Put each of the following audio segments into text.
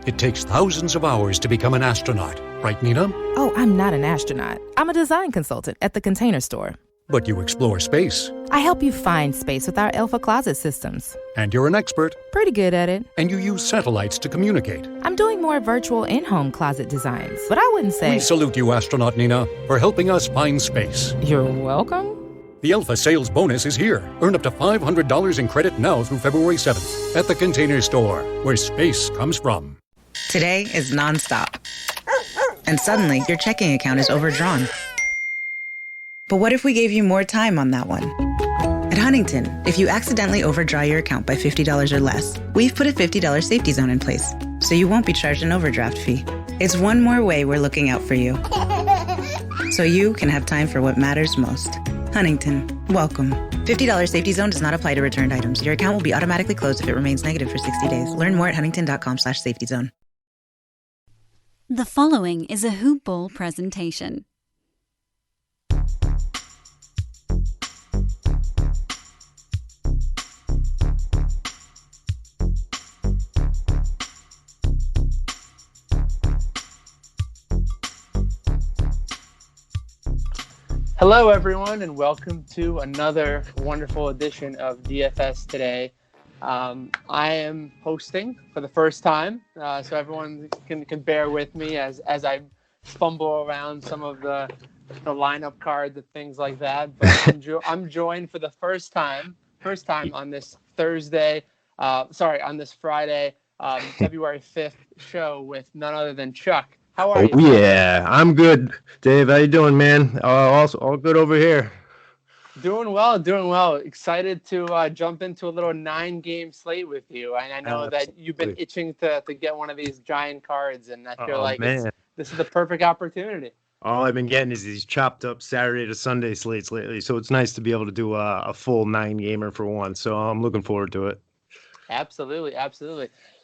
It takes thousands of hours to become an astronaut, right, Nina? Oh, I'm not an astronaut. I'm a design consultant at the Container Store. But you explore space. I help you find space with our Alpha Closet systems. And you're an expert. Pretty good at it. And you use satellites to communicate. I'm doing more virtual in-home closet designs, but I wouldn't say... We salute you, astronaut Nina, for helping us find space. You're welcome. The Alpha sales bonus is here. Earn up to $500 in credit now through February 7th at the Container Store, where space comes from. Today is nonstop. And suddenly, your checking account is overdrawn. But what if we gave you more time on that one? At Huntington, if you accidentally overdraw your account by $50 or less, we've put a $50 safety zone in place, so you won't be charged an overdraft fee. It's one more way we're looking out for you, so you can have time for what matters most. Huntington, welcome. $50 safety zone does not apply to returned items. Your account will be automatically closed if it remains negative for 60 days. Learn more at huntington.com/safetyzone. The following is a Hoop Ball presentation. Hello, everyone, and welcome to another wonderful edition of DFS Today. I am hosting for the first time, so everyone can bear with me as I fumble around some of the lineup cards and things like that. But I'm joined for the first time on this Thursday, on this Friday, February 5th show with none other than Chuck. How are you? Yeah, I'm good. Dave, how you doing, man? Also, all good over here. Doing well. Excited to jump into a little 9-game slate with you. And I know that you've been itching to get one of these giant cards, and I feel this is the perfect opportunity. All I've been getting is these chopped up Saturday to Sunday slates lately, so it's nice to be able to do a full 9-gamer for once. So I'm looking forward to it. Absolutely.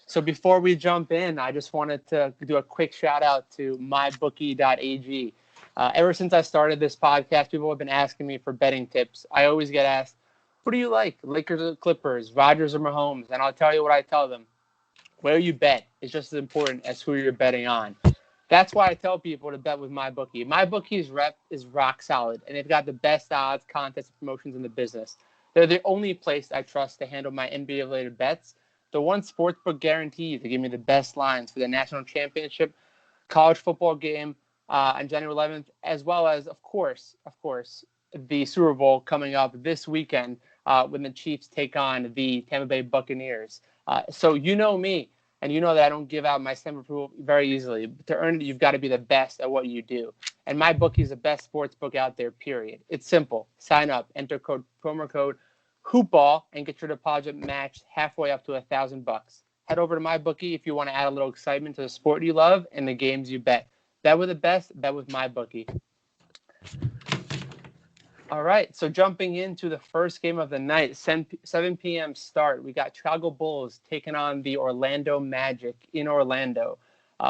So before we jump in, I just wanted to do a quick shout out to mybookie.ag. Ever since I started this podcast, people have been asking me for betting tips. I always get asked, who do you like? Lakers or Clippers, Rodgers or Mahomes? And I'll tell you what I tell them. Where you bet is just as important as who you're betting on. That's why I tell people to bet with MyBookie. MyBookie's rep is rock solid, and they've got the best odds, contests, and promotions in the business. They're the only place I trust to handle my NBA-related bets. The one sportsbook guaranteed to give me the best lines for the national championship, college football game on January 11th, as well as, of course, the Super Bowl coming up this weekend when the Chiefs take on the Tampa Bay Buccaneers. So you know me, and you know that I don't give out my stamp of approval very easily. But to earn it, you've got to be the best at what you do. And MyBookie is the best sportsbook out there, period. It's simple. Sign up, enter promo code HoopBall, and get your deposit matched halfway up to $1,000. Head over to MyBookie if you want to add a little excitement to the sport you love and the games you bet. Bet with the best, bet with MyBookie. All right, so jumping into the first game of the night, 7 p.m. start. We got Chicago Bulls taking on the Orlando Magic in Orlando.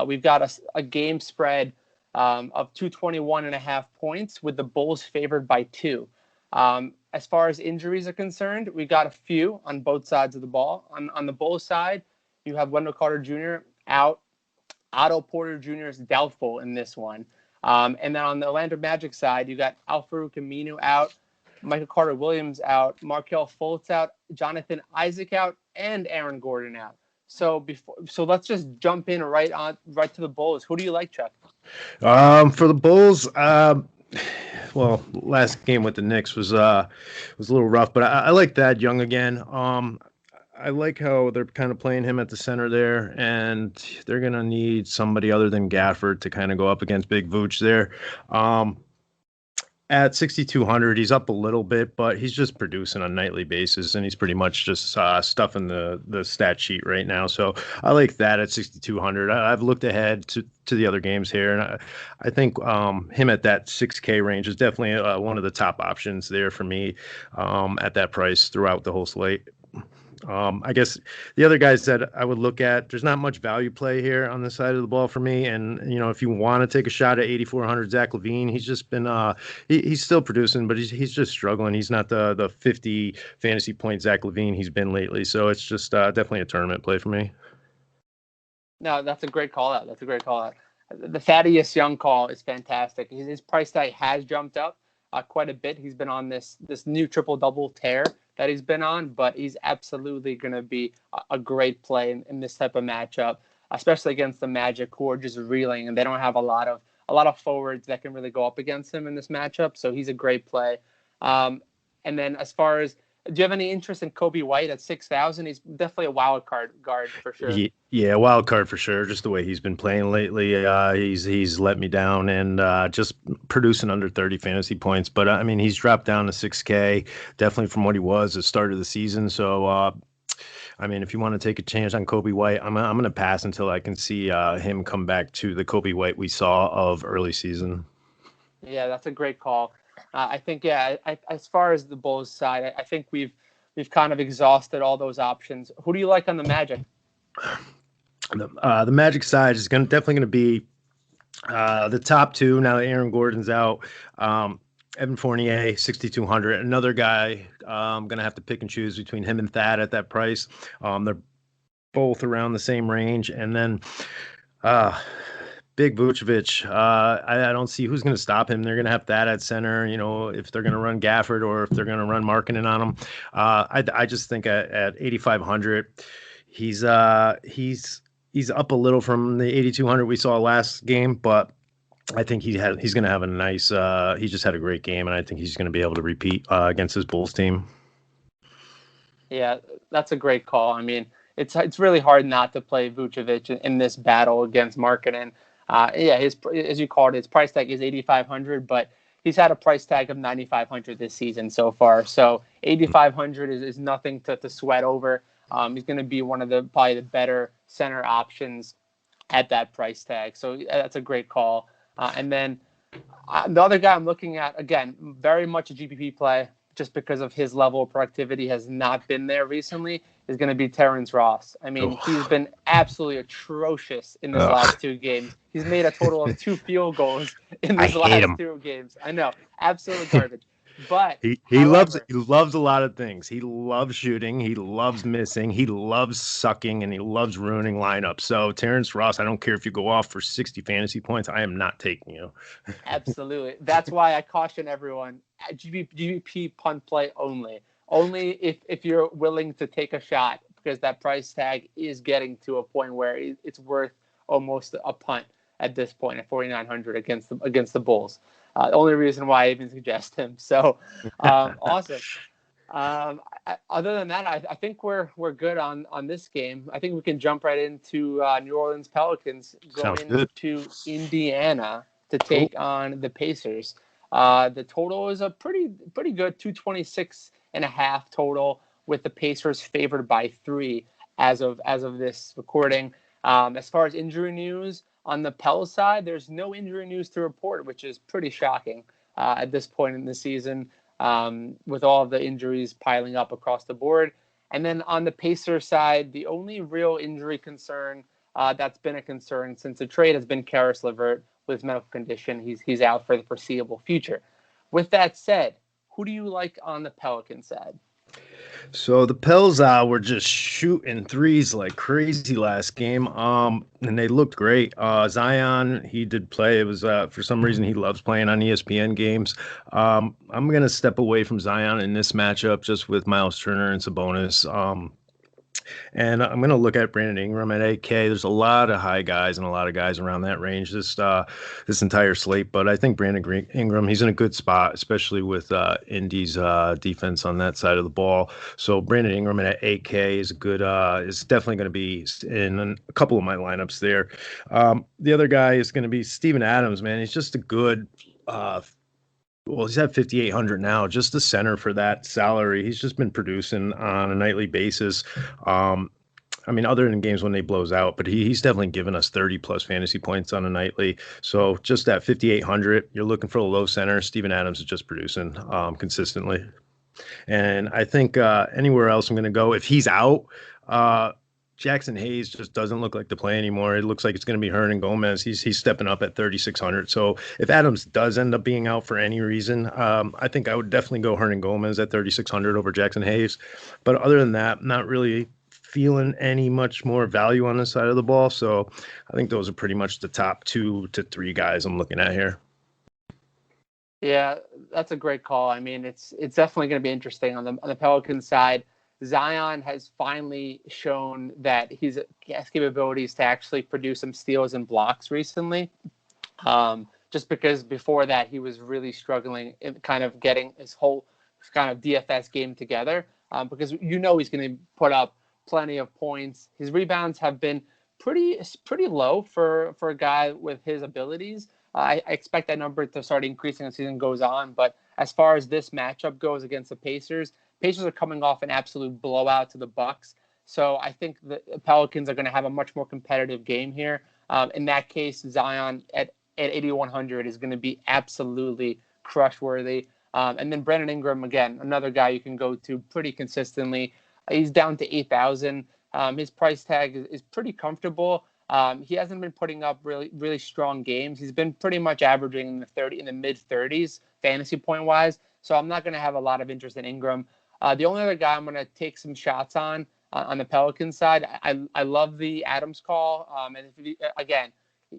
We've got a game spread of 221.5 points, with the Bulls favored by 2. As far as injuries are concerned, we got a few on both sides of the ball. On the Bulls side, you have Wendell Carter Jr. out. Otto Porter Jr. is doubtful in this one. And then on the Orlando Magic side, you got Al-Farouq Aminu out, Michael Carter-Williams out, Markelle Fultz out, Jonathan Isaac out, and Aaron Gordon out. So let's just jump in right to the Bulls. Who do you like, Chuck? For the Bulls, well, last game with the Knicks was a little rough, but I like Thad Young again. I like how they're kind of playing him at the center there, and they're going to need somebody other than Gafford to kind of go up against Big Vooch there. At 6,200, he's up a little bit, but he's just producing on a nightly basis, and he's pretty much just stuffing the stat sheet right now. So I like that at 6,200. I've looked ahead to the other games here, and I think him at that 6K range is definitely one of the top options there for me at that price throughout the whole slate. I guess the other guys that I would look at, there's not much value play here on this side of the ball for me. And, if you want to take a shot at 8,400 Zach LaVine, he's just been, he's still producing, but he's just struggling. He's not the 50 fantasy point Zach LaVine he's been lately. So it's just definitely a tournament play for me. No, that's a great call out. That's a great call out. The Thaddeus Young call is fantastic. His price tag has jumped up quite a bit. He's been on this new triple double tear that he's been on, but he's absolutely going to be a great play in this type of matchup, especially against the Magic, who are just reeling and they don't have a lot of forwards that can really go up against him in this matchup. So he's a great play. And then as far as, do you have any interest in Kobe White at 6,000? He's definitely a wild card guard for sure. Yeah, wild card for sure. Just the way he's been playing lately, he's let me down and just producing under 30 fantasy points. But I mean, he's dropped down to 6K, definitely from what he was at the start of the season. So I mean, if you want to take a chance on Kobe White, I'm going to pass until I can see him come back to the Kobe White we saw of early season. Yeah, that's a great call. I think, as far as the Bulls side, I think we've kind of exhausted all those options. Who do you like on the Magic? The Magic side is definitely going to be the top two now that Aaron Gordon's out. Evan Fournier, 6,200. Another guy I'm going to have to pick and choose between him and Thad at that price. They're both around the same range. And then Big Vucevic, I don't see who's going to stop him. They're going to have that at center, if they're going to run Gafford or if they're going to run Markkanen on him. I just think at 8,500, he's up a little from the 8,200 we saw last game, but I think he's going to have a nice. He just had a great game, and I think he's going to be able to repeat against his Bulls team. Yeah, that's a great call. I mean, it's really hard not to play Vucevic in this battle against Markkanen. His, as you called it, his price tag is 8,500, but he's had a price tag of 9,500 this season so far. So 8,500 is nothing to sweat over. He's going to be one of probably the better center options at that price tag. So that's a great call. And then the other guy I'm looking at, again, very much a GPP play, just because of his level of productivity has not been there recently, is going to be Terrence Ross. I mean, he's been absolutely atrocious in his last two games. He's made a total of 2 field goals in his last 2 games. I know, absolute garbage. But he loves a lot of things. He loves shooting, he loves missing, he loves sucking, and he loves ruining lineups. So Terrence Ross, I don't care if you go off for 60 fantasy points, I am not taking you. Absolutely. That's why I caution everyone, GPP punt play only. Only if you're willing to take a shot, because that price tag is getting to a point where it's worth almost a punt at this point at 4,900 against the Bulls. The only reason why I even suggest him. So awesome. Other than that, I think we're good on this game. I think we can jump right into New Orleans Pelicans going to Indiana to take on the Pacers. The total is a pretty good 226.5 total, with the Pacers favored by 3 as of this recording. As far as injury news, on the Pels side, there's no injury news to report, which is pretty shocking at this point in the season, with all of the injuries piling up across the board. And then on the Pacers side, the only real injury concern that's been a concern since the trade has been Karis LeVert with his medical condition. He's out for the foreseeable future. With that said, who do you like on the Pelican side? So the Pels were just shooting threes like crazy last game, and they looked great. Zion, he did play. It was for some reason he loves playing on ESPN games. I'm going to step away from Zion in this matchup just with Miles Turner and Sabonis. And I'm going to look at Brandon Ingram at 8K. There's a lot of high guys and a lot of guys around that range this entire slate. But I think Brandon Ingram, he's in a good spot, especially with Indy's defense on that side of the ball. So Brandon Ingram at 8K is is definitely going to be in a couple of my lineups there. The other guy is going to be Steven Adams, man. He's just a good he's at 5,800 now, just the center for that salary. He's just been producing on a nightly basis. I mean, other than games when they blows out, but he's definitely given us 30 plus fantasy points on a nightly. So just at 5,800, you're looking for a low center. Steven Adams is just producing consistently. And I think anywhere else I'm going to go, if he's out, Jackson Hayes just doesn't look like the play anymore. It looks like it's going to be Hernan Gomez. He's stepping up at 3,600. So if Adams does end up being out for any reason, I think I would definitely go Hernan Gomez at 3,600 over Jackson Hayes. But other than that, not really feeling any much more value on this side of the ball. So I think those are pretty much the top 2 to 3 guys I'm looking at here. Yeah, that's a great call. I mean, it's definitely going to be interesting on the Pelicans side. Zion has finally shown that he has capabilities to actually produce some steals and blocks recently. Just because before that he was really struggling in kind of getting his whole kind of DFS game together. Because he's going to put up plenty of points. His rebounds have been pretty low for a guy with his abilities. I expect that number to start increasing as the season goes on. But as far as this matchup goes against the Pacers are coming off an absolute blowout to the Bucks. So I think the Pelicans are going to have a much more competitive game here. In that case, Zion at 8,100 is going to be absolutely crush-worthy. And then Brandon Ingram, again, another guy you can go to pretty consistently. He's down to 8,000. His price tag is pretty comfortable. He hasn't been putting up really strong games. He's been pretty much averaging in the mid 30s fantasy point wise. So I'm not going to have a lot of interest in Ingram. The only other guy I'm going to take some shots on the Pelicans side, I love the Adams call. And again,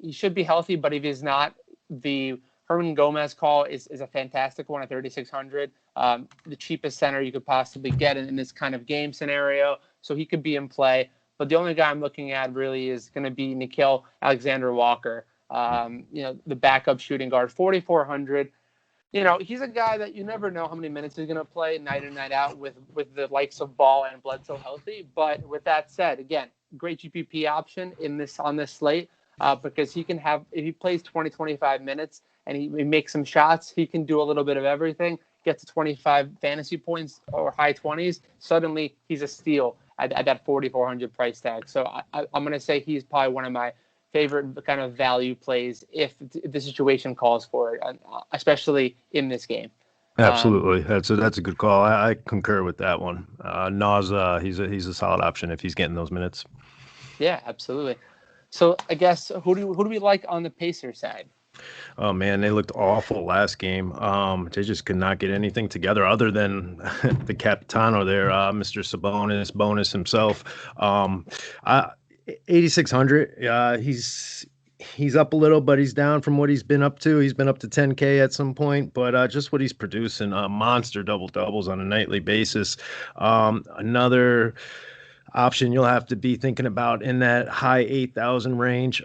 he should be healthy, but if he's not, the Herman Gomez call is a fantastic one at 3,600. The cheapest center you could possibly get in this kind of game scenario. So he could be in play. But the only guy I'm looking at really is going to be Nickeil Alexander-Walker, the backup shooting guard, 4,400. He's a guy that you never know how many minutes he's going to play night in, night out with the likes of Ball and Bledsoe healthy. But with that said, again, great GPP option on this slate because he can have, if he plays 20, 25 minutes and he makes some shots, he can do a little bit of everything, get to 25 fantasy points or high 20s. Suddenly he's a steal at that 4,400 price tag. So I'm going to say he's probably one of my favorite kind of value plays if the situation calls for it, especially in this game. Absolutely, that's a good call. I concur with that one. Nas, he's a solid option if he's getting those minutes. Yeah, absolutely. So I guess who do we like on the Pacers side? Oh man, they looked awful last game. They just could not get anything together other than the Capitano there, Mr. Bonus himself. 8,600. He's up a little, but he's down from what he's been up to. He's been up to 10K at some point, but just what he's producing, monster doubles on a nightly basis. Another option you'll have to be thinking about in that high 8,000 range.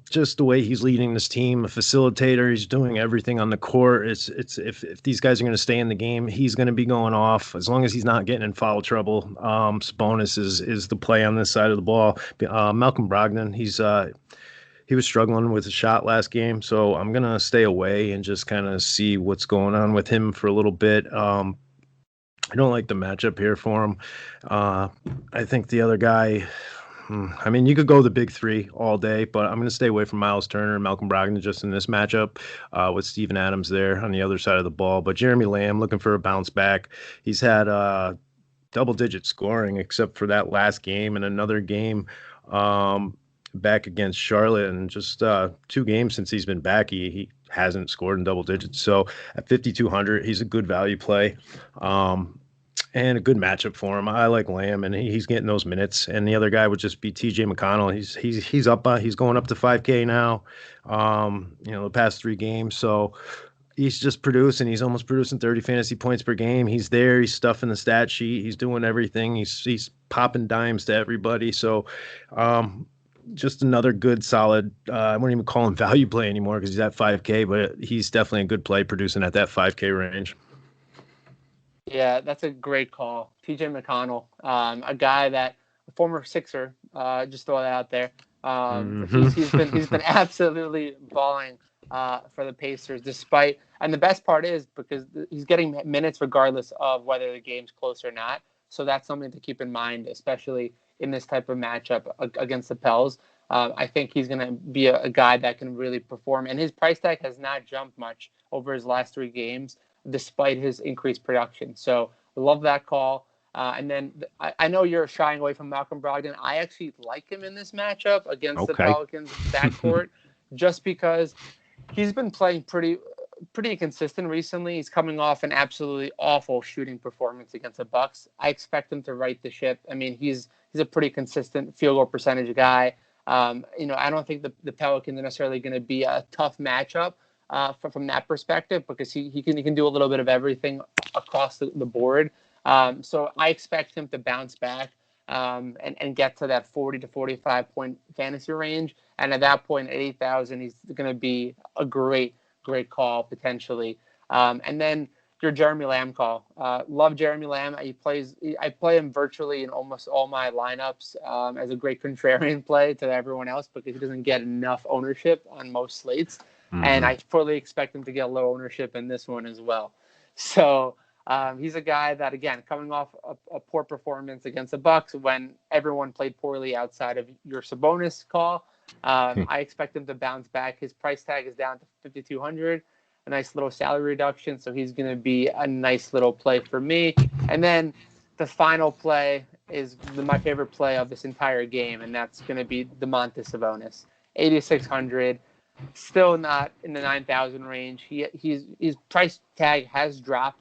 Just the way he's leading this team, a facilitator, he's doing everything on the court. It's if these guys are going to stay in the game, he's going to be going off as long as he's not getting in foul trouble. Sabonis is the play on this side of the ball. Malcolm Brogdon, he was struggling with a shot last game, so I'm gonna stay away and just kind of see what's going on with him for a little bit. I don't like the matchup here for him. I think the other guy, you could go the big three all day, but I'm going to stay away from Miles Turner and Malcolm Brogdon just in this matchup with Steven Adams there on the other side of the ball. But Jeremy Lamb looking for a bounce back. He's had double-digit scoring except for that last game and another game back against Charlotte, and just 2 games since he's been back, he hasn't scored in double digits. So at 5,200, he's a good value play. And a good matchup for him. I like Lamb, and he's getting those minutes. And the other guy would just be T.J. McConnell. He's up. He's going up to 5K now. The past 3 games. So he's just producing. He's almost producing 30 fantasy points per game. He's there. He's stuffing the stat sheet. He's doing everything. He's popping dimes to everybody. So just another good, solid. I wouldn't even call him value play anymore because he's at 5K, but he's definitely a good play producing at that 5K range. Yeah, that's a great call. T.J. McConnell, a guy that a former Sixer, just throw that out there. He's been absolutely balling for the Pacers, and the best part is because he's getting minutes regardless of whether the game's close or not. So that's something to keep in mind, especially in this type of matchup against the Pels. I think he's going to be a guy that can really perform, and his price tag has not jumped much over his last 3 games, despite his increased production. So I love that call. And then I know you're shying away from Malcolm Brogdon. I actually like him in this matchup against the Pelicans backcourt just because he's been playing pretty consistent recently. He's coming off an absolutely awful shooting performance against the Bucks. I expect him to right the ship. I mean, he's he's a pretty consistent field goal percentage guy. I don't think the Pelicans are necessarily going to be a tough matchup from that perspective, because he can do a little bit of everything across the board. So I expect him to bounce back and get to that 40 to 45 point fantasy range. And at that point, at 8,000, he's going to be a great call potentially. And then your Jeremy Lamb call. Love Jeremy Lamb. I play him virtually in almost all my lineups as a great contrarian play to everyone else, because he doesn't get enough ownership on most slates. Mm-hmm. And I fully expect him to get low ownership in this one as well. So he's a guy that, again, coming off a poor performance against the Bucks when everyone played poorly outside of your Sabonis call, I expect him to bounce back. His price tag is down to $5,200, a nice little salary reduction, so he's going to be a nice little play for me. And then the final play is my favorite play of this entire game, and that's going to be Domantas Sabonis, 8,600. Still not in the 9,000 range. His price tag has dropped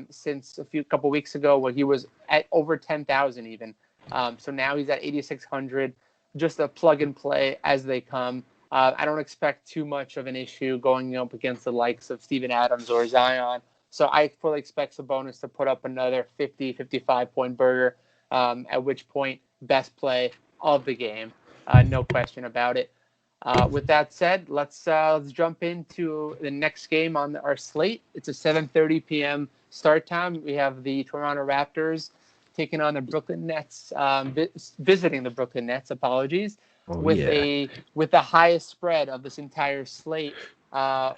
since a couple weeks ago, where he was at over 10,000 even. So now he's at 8,600. Just a plug and play as they come. I don't expect too much of an issue going up against the likes of Steven Adams or Zion. So I fully expect Sabonis to put up another 50, 55 point burger. At which point, best play of the game, no question about it. With that said, let's jump into the next game on our slate. It's a 7:30 p.m. start time. We have the Toronto Raptors taking on the Brooklyn Nets, visiting the Brooklyn Nets. Apologies, with the highest spread of this entire slate of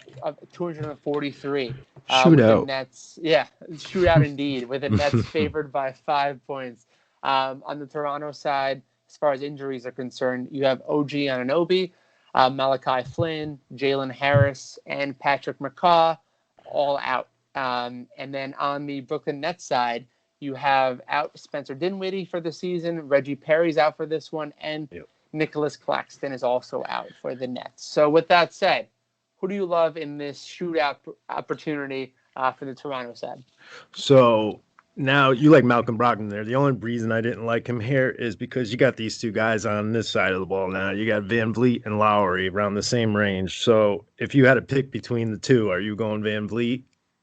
243. Shootout. The Nets, shootout indeed. With the Nets favored by 5 points. On the Toronto side, as far as injuries are concerned, you have OG Anunoby, Malachi Flynn, Jalen Harris, and Patrick McCaw all out. And then on the Brooklyn Nets side, you have out Spencer Dinwiddie for the season, Reggie Perry's out for this one, and Nicholas Claxton is also out for the Nets. So with that said, who do you love in this shootout opportunity for the Toronto side? So now you like Malcolm Brogdon there. The only reason I didn't like him here is because you got these two guys on this side of the ball now. You got Van Vliet and Lowry around the same range. So if you had to pick between the two, are you going Van Vliet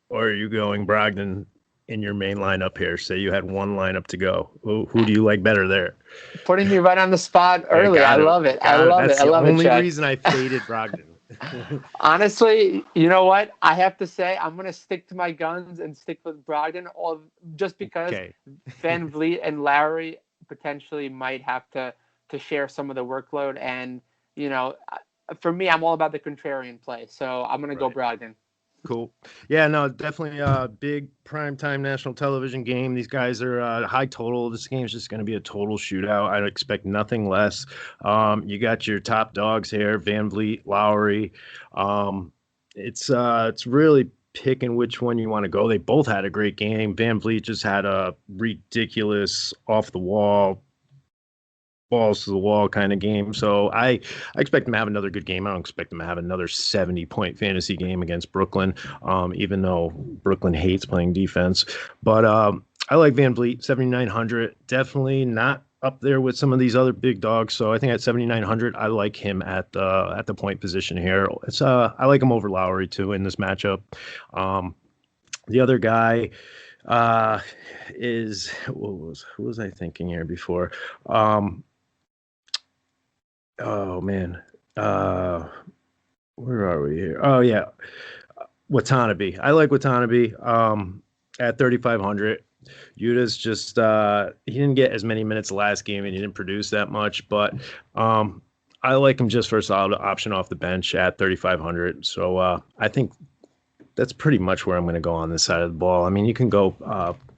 or are you going Brogdon in your main lineup here? Say you had one lineup to go. Who do you like better there? Putting me right on the spot early. I love it. That's the only reason I faded Brogdon. Honestly, you know what? I have to say I'm going to stick to my guns and stick with Brogdon, just because Van Vliet and Lowry potentially might have to share some of the workload. And, for me, I'm all about the contrarian play. So I'm going to go Brogdon. Cool. Yeah, no, definitely a big primetime national television game. These guys are high total. This game is just going to be a total shootout. I expect nothing less. You got your top dogs here, Van Vliet, Lowry. It's really picking which one you want to go. They both had a great game. Van Vliet just had a ridiculous off the wall, balls to the wall kind of game. So I expect them to have another good game. I don't expect them to have another 70-point fantasy game against Brooklyn, even though Brooklyn hates playing defense. But I like Van Vliet, 7,900. Definitely not up there with some of these other big dogs. So I think at 7,900, I like him at the point position here. I like him over Lowry too in this matchup. The other guy is who was I thinking here before? Oh man, where are we here? Oh yeah, Watanabe. I like Watanabe at 3,500. Yuda's just he didn't get as many minutes last game and he didn't produce that much, but I like him just for a solid option off the bench at 3,500. So I think that's pretty much where I'm going to go on this side of the ball. I mean, you can go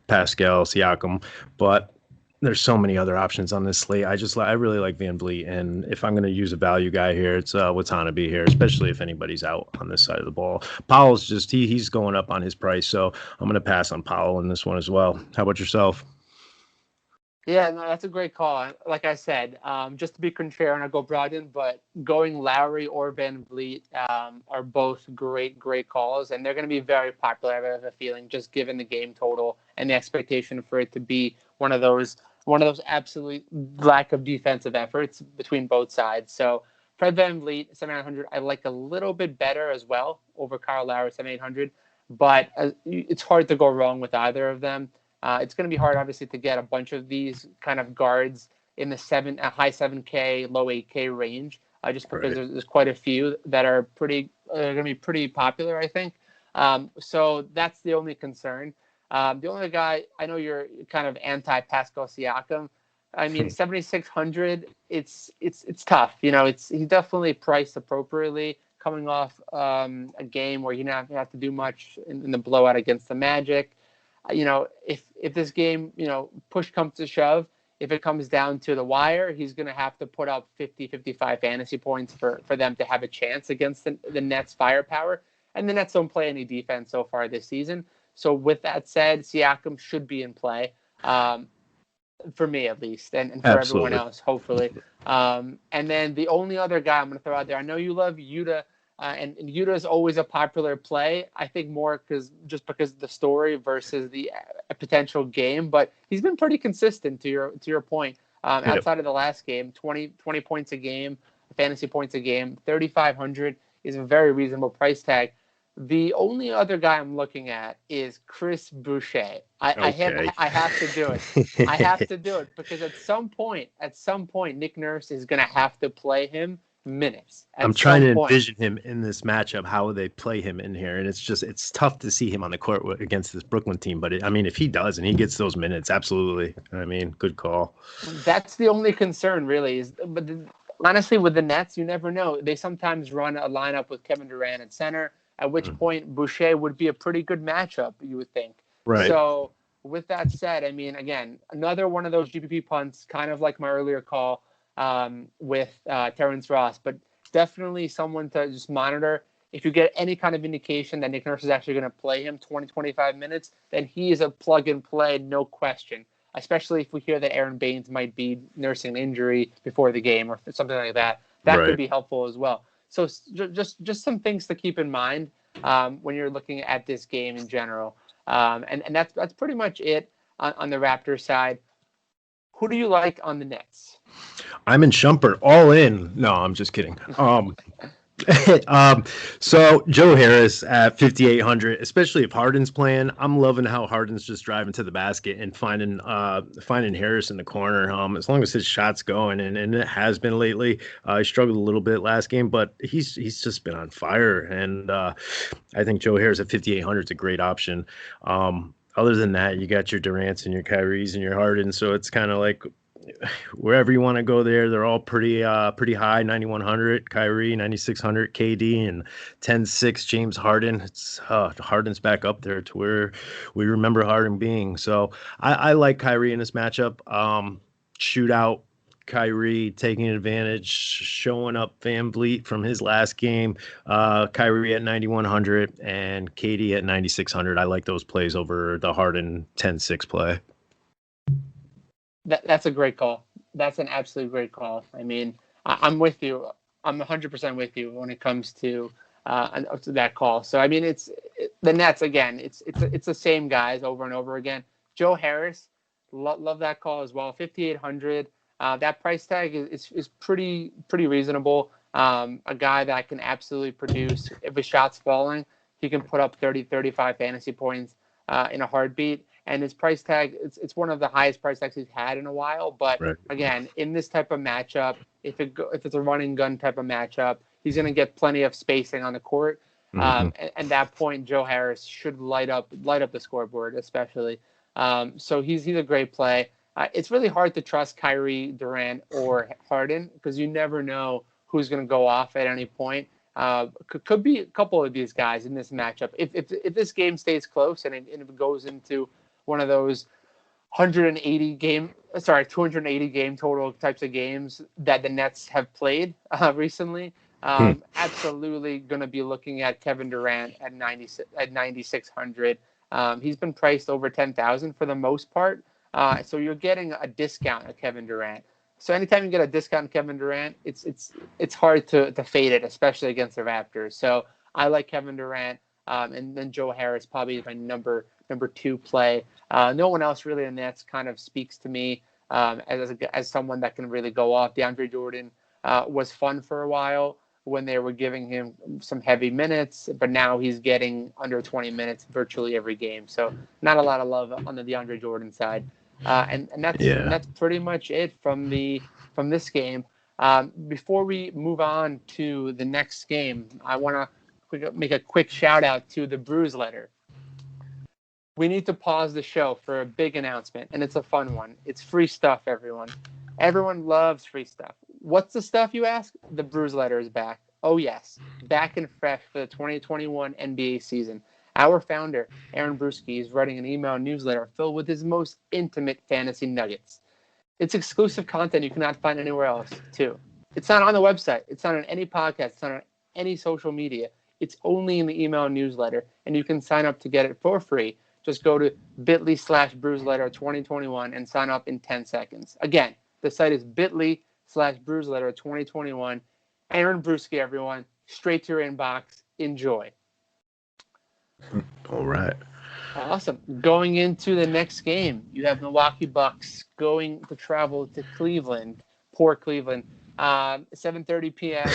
Pascal, Siakam, but there's so many other options on this slate. I really like Van Vliet, and if I'm going to use a value guy here, it's Watanabe here, especially if anybody's out on this side of the ball. Powell's just he's going up on his price, so I'm going to pass on Powell in this one as well. How about yourself? Yeah, no, that's a great call. Like I said, just to be contrarian, I'll go Brogdon, but going Lowry or Van Vliet are both great calls, and they're going to be very popular, I have a feeling, just given the game total and the expectation for it to be one of those one of those absolute lack of defensive efforts between both sides. So Fred VanVleet, 7,900, I like a little bit better as well over Kyle Lowry, 7,800. But it's hard to go wrong with either of them. It's going to be hard, obviously, to get a bunch of these kind of guards in the high 7K, low 8K range, just because there's quite a few that are going to be pretty popular, I think. So that's the only concern. The only guy, I know you're kind of anti-Pascal Siakam. I mean, 7,600, it's tough. He's definitely priced appropriately, coming off a game where he didn't have to do much in the blowout against the Magic. If this game, push comes to shove, if it comes down to the wire, he's going to have to put up 50, 55 fantasy points for them to have a chance against the Nets' firepower. And the Nets don't play any defense so far this season. So with that said, Siakam should be in play, for me at least, and for everyone else, hopefully. And then the only other guy I'm going to throw out there, I know you love Yuta, and Yuta is always a popular play. I think more because of the story versus the potential game, but he's been pretty consistent to your point. Outside of the last game, 20 points a game, fantasy points a game, 3,500 is a very reasonable price tag. The only other guy I'm looking at is Chris Boucher. I have to do it. I have to do it because at some point, Nick Nurse is going to have to play him minutes. I'm trying to envision him in this matchup. How would they play him in here? And it's tough to see him on the court against this Brooklyn team. But if he does and he gets those minutes, absolutely. Good call. That's the only concern, really. But honestly, with the Nets, you never know. They sometimes run a lineup with Kevin Durant at center, at which point Boucher would be a pretty good matchup, you would think. Right. So with that said, again, another one of those GPP punts, kind of like my earlier call with Terrence Ross, but definitely someone to just monitor. If you get any kind of indication that Nick Nurse is actually going to play him 20, 25 minutes, then he is a plug and play, no question, especially if we hear that Aaron Baines might be nursing an injury before the game or something like that. That could be helpful as well. So just some things to keep in mind when you're looking at this game in general. And that's pretty much it on the Raptors side. Who do you like on the Nets? I'm in Shumpert, all in. No, I'm just kidding. So Joe Harris at 5,800, especially if Harden's playing. I'm loving how Harden's just driving to the basket and finding Harris in the corner. As long as his shot's going, and it has been lately. He struggled a little bit last game, but he's just been on fire. And I think Joe Harris at 5,800 is a great option. Other than that, you got your Durants and your Kyries and your Harden, so it's kind of like wherever you want to go there, they're all pretty high. 9,100 Kyrie, 9,600 KD, and 10,600 James Harden. It's Harden's back up there to where we remember Harden being. So I like Kyrie in this matchup. Shootout Kyrie taking advantage, showing up VanVleet from his last game. Kyrie at 9,100 and KD at 9,600. I like those plays over the Harden 10-6 play. That's a great call. That's an absolute great call. I'm with you. I'm 100% with you when it comes to that call. So it's the Nets again. It's the same guys over and over again. Joe Harris, love that call as well. 5,800. That price tag is pretty reasonable. A guy that can absolutely produce. If his shot's falling, he can put up 30, 35 fantasy points in a heartbeat. And his price tag, it's one of the highest price tags he's had in a while. But again, in this type of matchup, if it's a run and gun type of matchup, he's going to get plenty of spacing on the court. And at that point, Joe Harris should light up the scoreboard, especially. So he's a great play. It's really hard to trust Kyrie, Durant, or Harden because you never know who's going to go off at any point. Could be a couple of these guys in this matchup. If this game stays close and it goes into one of those 280 game total types of games that the Nets have played recently, absolutely going to be looking at Kevin Durant at 9,600. He's been priced over 10,000 for the most part. So you're getting a discount at Kevin Durant. So anytime you get a discount on Kevin Durant, it's hard to fade it, especially against the Raptors. So I like Kevin Durant, and then Joe Harris probably is my number two play. No one else really in the Nets kind of speaks to me. as someone that can really go off. DeAndre Jordan was fun for a while when they were giving him some heavy minutes, but now he's getting under 20 minutes virtually every game. So not a lot of love on the DeAndre Jordan side. And that's pretty much it from this game. Before we move on to the next game, I want to make a quick shout out to the Brews Letter. We need to pause the show for a big announcement, and it's a fun one. It's free stuff, everyone. Everyone loves free stuff. What's the stuff, you ask? The Brews Letter is back. Oh, yes. Back and fresh for the 2021 NBA season. Our founder, Aaron Bruski, is writing an email newsletter filled with his most intimate fantasy nuggets. It's exclusive content you cannot find anywhere else, too. It's not on the website. It's not on any podcast. It's not on any social media. It's only in the email newsletter, and you can sign up to get it for free. Just go to bit.ly/BrewsLetter2021 and sign up in 10 seconds. Again, the site is bit.ly/BrewsLetter2021. Aaron Bruski, everyone. Straight to your inbox. Enjoy. All right. Awesome. Going into the next game, you have Milwaukee Bucks going to travel to Cleveland. Poor Cleveland. 7:30 p.m.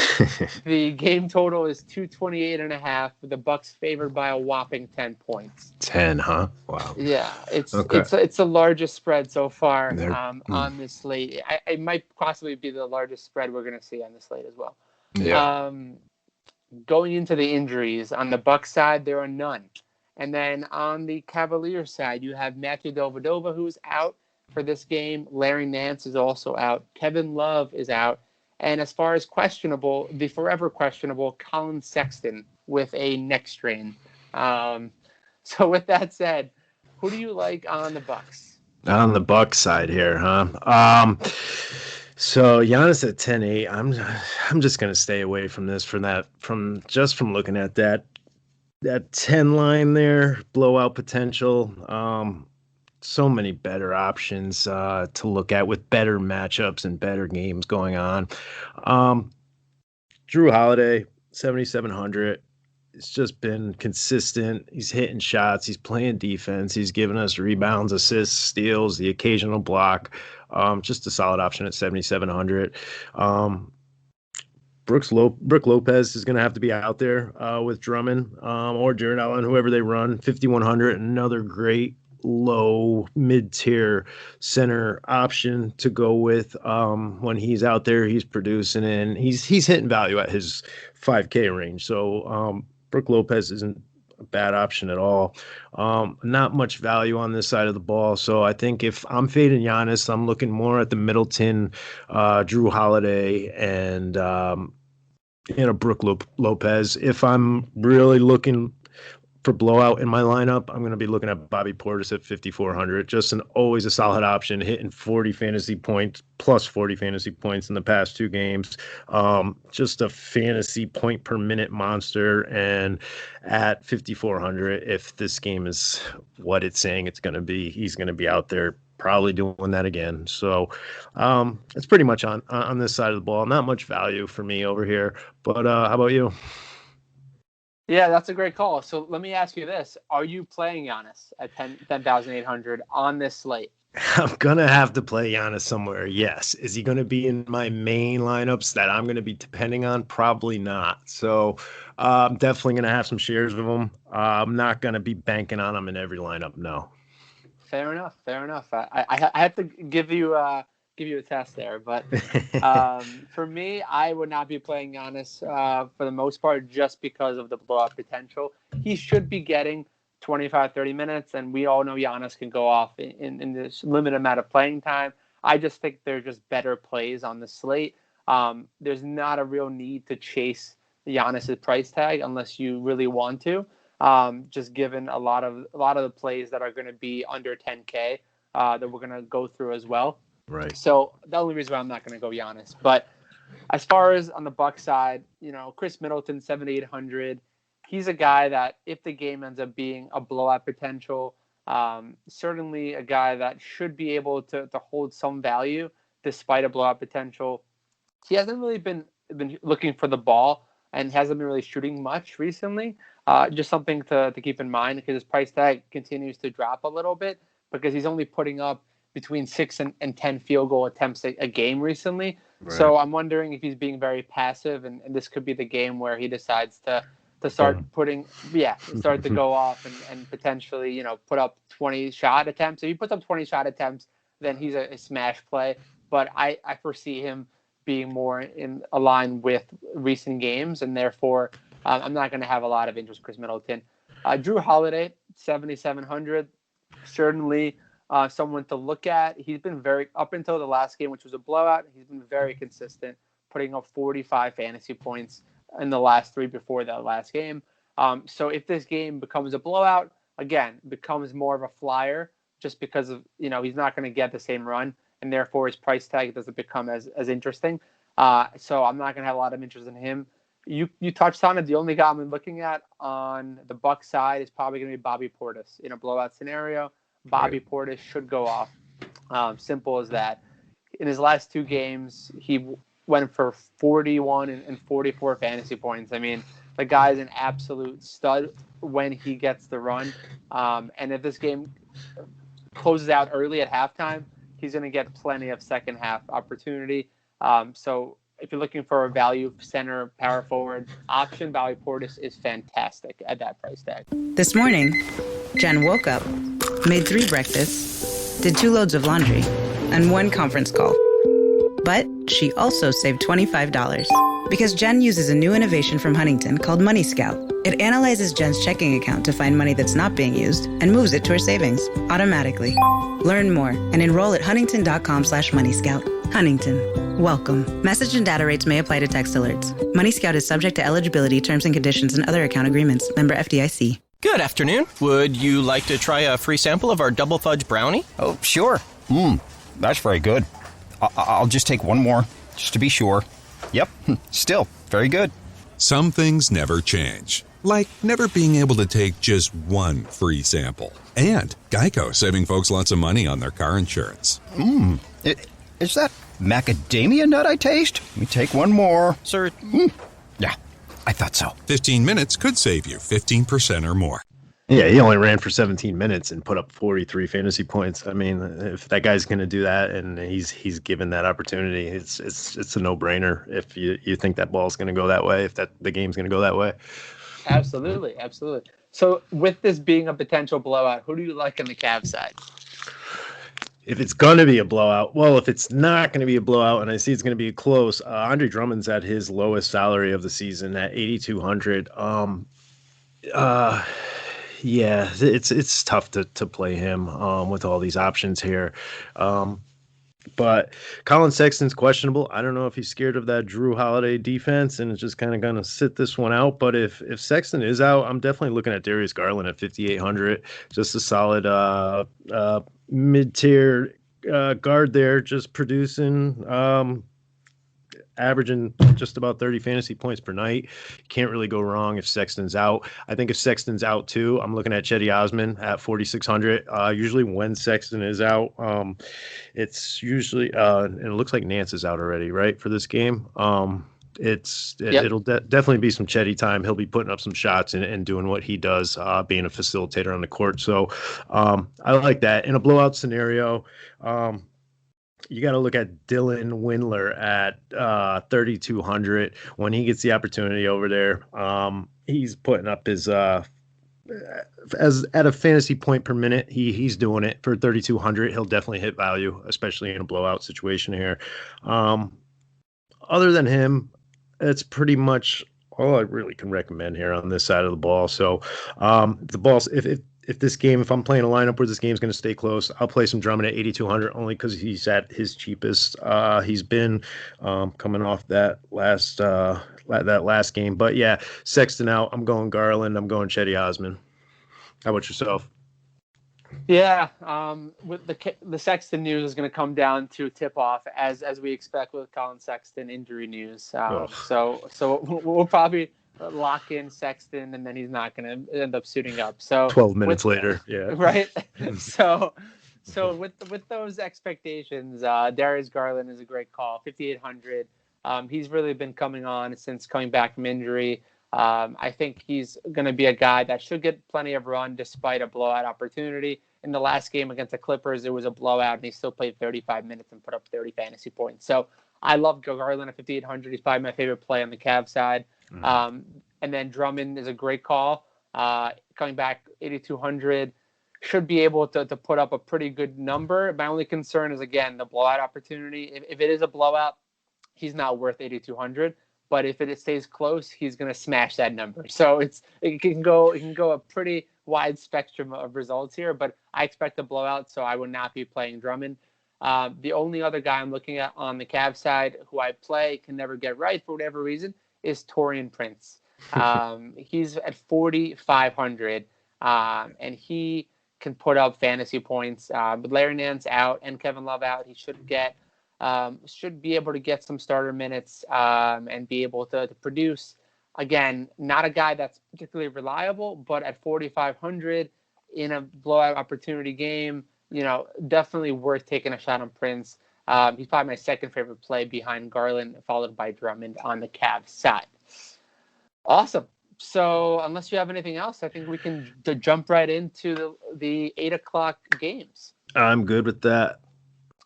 The game total is 228.5. The Bucks favored by a whopping 10 points. 10, huh? Wow. Yeah, it's the largest spread so far on this slate. It might possibly be the largest spread we're going to see on the slate as well. Yeah. Going into the injuries, on the Bucks side, there are none. And then on the Cavaliers side, you have Matthew Dellavedova, who's out for this game. Larry Nance is also out. Kevin Love is out. And as far as questionable, the forever questionable Colin Sexton with a neck strain. So with that said, who do you like on the Bucks? On the Bucks side here, huh? So Giannis at 10-8. I'm just gonna stay away from this from looking at that 10 line there, blowout potential. So many better options to look at with better matchups and better games going on. Drew Holiday, 7,700. It's just been consistent. He's hitting shots. He's playing defense. He's giving us rebounds, assists, steals, the occasional block. Just a solid option at 7,700. Brook Lopez is going to have to be out there with Drummond or Jared Allen, whoever they run. 5,100, another great low mid-tier center option to go with. When he's out there, he's producing, and he's hitting value at his 5K range. So Brook Lopez isn't a bad option at all. Not much value on this side of the ball. So I think if I'm fading Giannis, I'm looking more at the Middleton, Drew Holiday, and Brook Lopez. If I'm really looking for blowout in my lineup, I'm going to be looking at Bobby Portis at 5,400. Just always a solid option, hitting 40 fantasy points, plus 40 fantasy points in the past 2 games. Just a fantasy point per minute monster. And at 5,400, if this game is what it's saying it's going to be, he's going to be out there probably doing that again. So it's pretty much on this side of the ball. Not much value for me over here. But how about you? Yeah, that's a great call. So let me ask you this. Are you playing Giannis at 10,800 on this slate? I'm going to have to play Giannis somewhere, yes. Is he going to be in my main lineups that I'm going to be depending on? Probably not. So I'm definitely going to have some shares of him. I'm not going to be banking on him in every lineup, no. Fair enough. I have to give you a test there, but for me, I would not be playing Giannis for the most part just because of the blowout potential. He should be getting 25, 30 minutes, and we all know Giannis can go off in this limited amount of playing time. I just think they're just better plays on the slate. There's not a real need to chase Giannis's price tag unless you really want to. Just given a lot of the plays that are going to be under 10K that we're going to go through as well. Right. So the only reason why I'm not going to go Giannis. But as far as on the Bucks side, Chris Middleton, 7,800. He's a guy that if the game ends up being a blowout potential, certainly a guy that should be able to hold some value despite a blowout potential. He hasn't really been looking for the ball and hasn't been really shooting much recently. Just something to keep in mind because his price tag continues to drop a little bit because he's only putting up between 6 and 10 field goal attempts a game recently. Right. So I'm wondering if he's being very passive, and this could be the game where he decides to start start to go off and potentially, put up 20 shot attempts. If he puts up 20 shot attempts, then he's a smash play. But I foresee him being more in line with recent games, and therefore I'm not going to have a lot of interest in Chris Middleton. Drew Holiday, 7,700, certainly someone to look at. He's been up until the last game, which was a blowout, he's been very consistent, putting up 45 fantasy points in the last 3 before that last game. So if this game becomes a blowout, again, becomes more of a flyer just because of, he's not going to get the same run, and therefore his price tag doesn't become as interesting. So I'm not going to have a lot of interest in him. You touched on it. The only guy I'm looking at on the Bucks side is probably going to be Bobby Portis. In a blowout scenario, Bobby Portis should go off. Simple as that. In his last 2 games, he went for 41 and 44 fantasy points. I mean, the guy's an absolute stud when he gets the run. And if this game closes out early at halftime, he's going to get plenty of second half opportunity. So if you're looking for a value center power forward option, Bobby Portis is fantastic at that price tag. This morning, Jen woke up, made 3 breakfasts, did 2 loads of laundry, and 1 conference call. But she also saved $25 because Jen uses a new innovation from Huntington called Money Scout. It analyzes Jen's checking account to find money that's not being used and moves it to her savings automatically. Learn more and enroll at huntington.com/moneyscout. Huntington. Welcome. Message and data rates may apply to text alerts. Money Scout is subject to eligibility, terms and conditions, and other account agreements. Member FDIC. Good afternoon. Would you like to try a free sample of our double fudge brownie? Oh, sure. That's very good. I'll just take 1 more, just to be sure. Yep, still very good. Some things never change, like never being able to take just 1 free sample. And Geico saving folks lots of money on their car insurance. Is that macadamia nut I taste? Let me take 1 more. Sir? Yeah, I thought so. 15 minutes could save you 15% or more. Yeah, he only ran for 17 minutes and put up 43 fantasy points. I mean, if that guy's going to do that and he's given that opportunity, it's a no-brainer if you think that ball's going to go that way, if the game's going to go that way. Absolutely. So with this being a potential blowout, who do you like on the Cavs side? If it's going to be a blowout, if it's not going to be a blowout and I see it's going to be close, Andre Drummond's at his lowest salary of the season at 8,200. Yeah, it's tough to play him with all these options here. But Colin Sexton's questionable. I don't know if he's scared of that Drew Holiday defense and is just kind of going to sit this one out. But if Sexton is out, I'm definitely looking at Darius Garland at 5,800. Just a solid mid-tier guard there, just producing, averaging just about 30 fantasy points per night. Can't really go wrong if Sexton's out. I think if Sexton's out too, I'm looking at Cedi Osman at 4,600. Usually when Sexton is out, it's usually and it looks like Nance is out already, right, for this game. It'll definitely be some Cedi time. He'll be putting up some shots and doing what he does, being a facilitator on the court. So I like that. In a blowout scenario, you got to look at Dylan Windler at 3,200 when he gets the opportunity over there. He's putting up his as at a fantasy point per minute. He's doing it for 3,200. He'll definitely hit value, especially in a blowout situation here. Other than him, it's pretty much all I really can recommend here on this side of the ball. So the balls, if this game, if I'm playing a lineup where this game's going to stay close, I'll play some Drummond at 8,200 only because he's at his cheapest. He's been coming off that last game. But yeah, Sexton out. I'm going Garland. I'm going Cedi Osman. How about yourself? Yeah, with the Sexton news is going to come down to tip off as we expect with Colin Sexton injury news. So we'll probably lock in Sexton, and then he's not going to end up suiting up. So 12 minutes later, yeah, right. So with those expectations, Darius Garland is a great call. 5,800. He's really been coming on since coming back from injury. I think he's going to be a guy that should get plenty of run despite a blowout opportunity. in the last game against the Clippers, it was a blowout, and he still played 35 minutes and put up 30 fantasy points. So I love Garland at 5,800. He's probably my favorite play on the Cavs side. And then Drummond is a great call. Coming back 8,200, should be able to put up a pretty good number. My only concern is, again, the blowout opportunity. If it is a blowout, he's not worth 8,200. But if it stays close, he's going to smash that number. So it can go a pretty wide spectrum of results here. But I expect a blowout, so I would not be playing Drummond. The only other guy I'm looking at on the Cavs side who I play can never get right for whatever reason is Taurean Prince. He's at 4,500, and he can put up fantasy points. With Larry Nance out and Kevin Love out, he should be able to get some starter minutes and be able to produce. Again, not a guy that's particularly reliable, but at 4,500 in a blowout opportunity game, definitely worth taking a shot on Prince. He's probably my second favorite play behind Garland, followed by Drummond on the Cavs side. Awesome. So unless you have anything else, I think we can jump right into the 8 o'clock games. I'm good with that.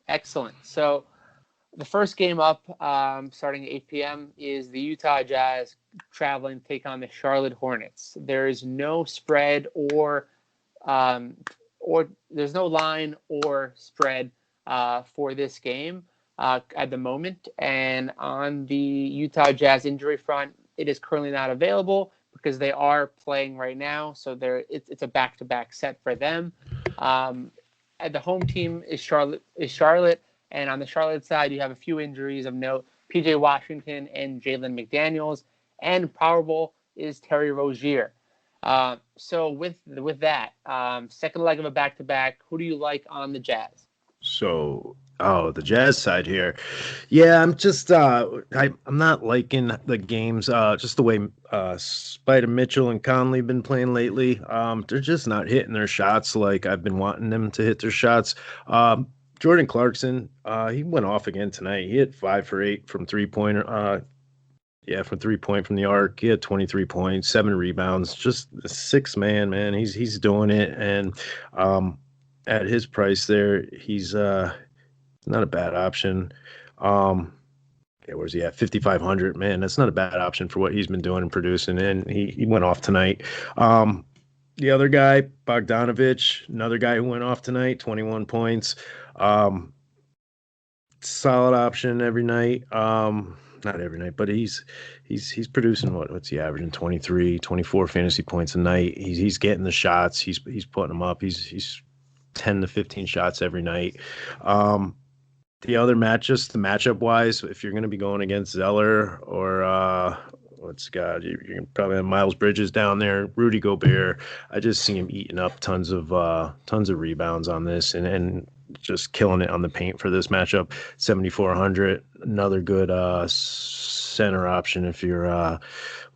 Excellent. So the first game up, starting at 8 p.m., is the Utah Jazz traveling to take on the Charlotte Hornets. There is no spread or there's no line or spread for this game at the moment. And on the Utah Jazz injury front, it is currently not available because they are playing right now. So it's a back-to-back set for them. The home team is Charlotte. And on the Charlotte side, you have a few injuries of note: P.J. Washington and Jalen McDaniels. And Powerball is Terry Rozier. So with that, second leg of a back-to-back, who do you like on the Jazz? So, the Jazz side here. Yeah, I'm just I'm not liking the games. Just the way Spider Mitchell and Conley been playing lately. They're just not hitting their shots like I've been wanting them to hit their shots. Jordan Clarkson, he went off again tonight. He hit 5 for 8 from three-pointer. From 3-point from the arc. He had 23 points, 7 rebounds. Just a 6-man. He's doing it, and at his price there, he's not a bad option. Where's he at? 5,500. Man, that's not a bad option for what he's been doing and producing, and he went off tonight. The other guy, Bogdanovich, another guy who went off tonight, 21 points. Solid option every night. Not every night, but he's producing what's he averaging? 23, 24 fantasy points a night. He's getting the shots. He's putting them up. He's 10 to 15 shots every night. The other matchup wise, if you're going to be going against Zeller or you can probably have Miles Bridges down there, Rudy Gobert. I just see him eating up tons of rebounds on this and just killing it on the paint for this matchup. 7,400, another good center option if you're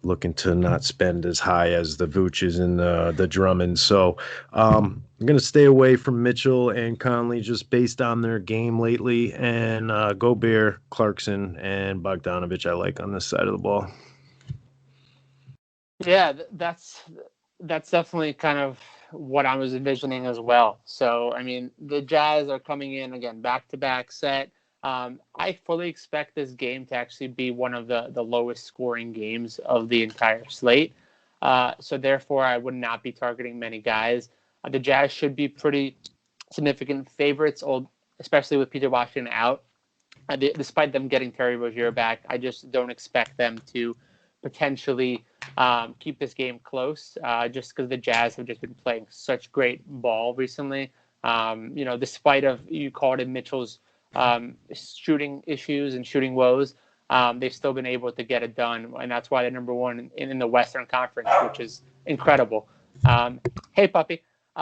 looking to not spend as high as the Vooches and the Drummond. So I'm going to stay away from Mitchell and Conley just based on their game lately, and Gobert, Clarkson, and Bogdanovich I like on this side of the ball. Yeah, that's definitely kind of what I was envisioning as well. So, I mean, the Jazz are coming in, again, back-to-back set. I fully expect this game to actually be one of the lowest scoring games of the entire slate. So, therefore, I would not be targeting many guys. The Jazz should be pretty significant favorites, especially with P.J. Washington out. Despite them getting Terry Rozier back, I just don't expect them to potentially keep this game close, just because the Jazz have just been playing such great ball recently. Despite of, you called it Mitchell's shooting issues and shooting woes, they've still been able to get it done, and that's why they're number one in the Western Conference, which is incredible. Hey, puppy. So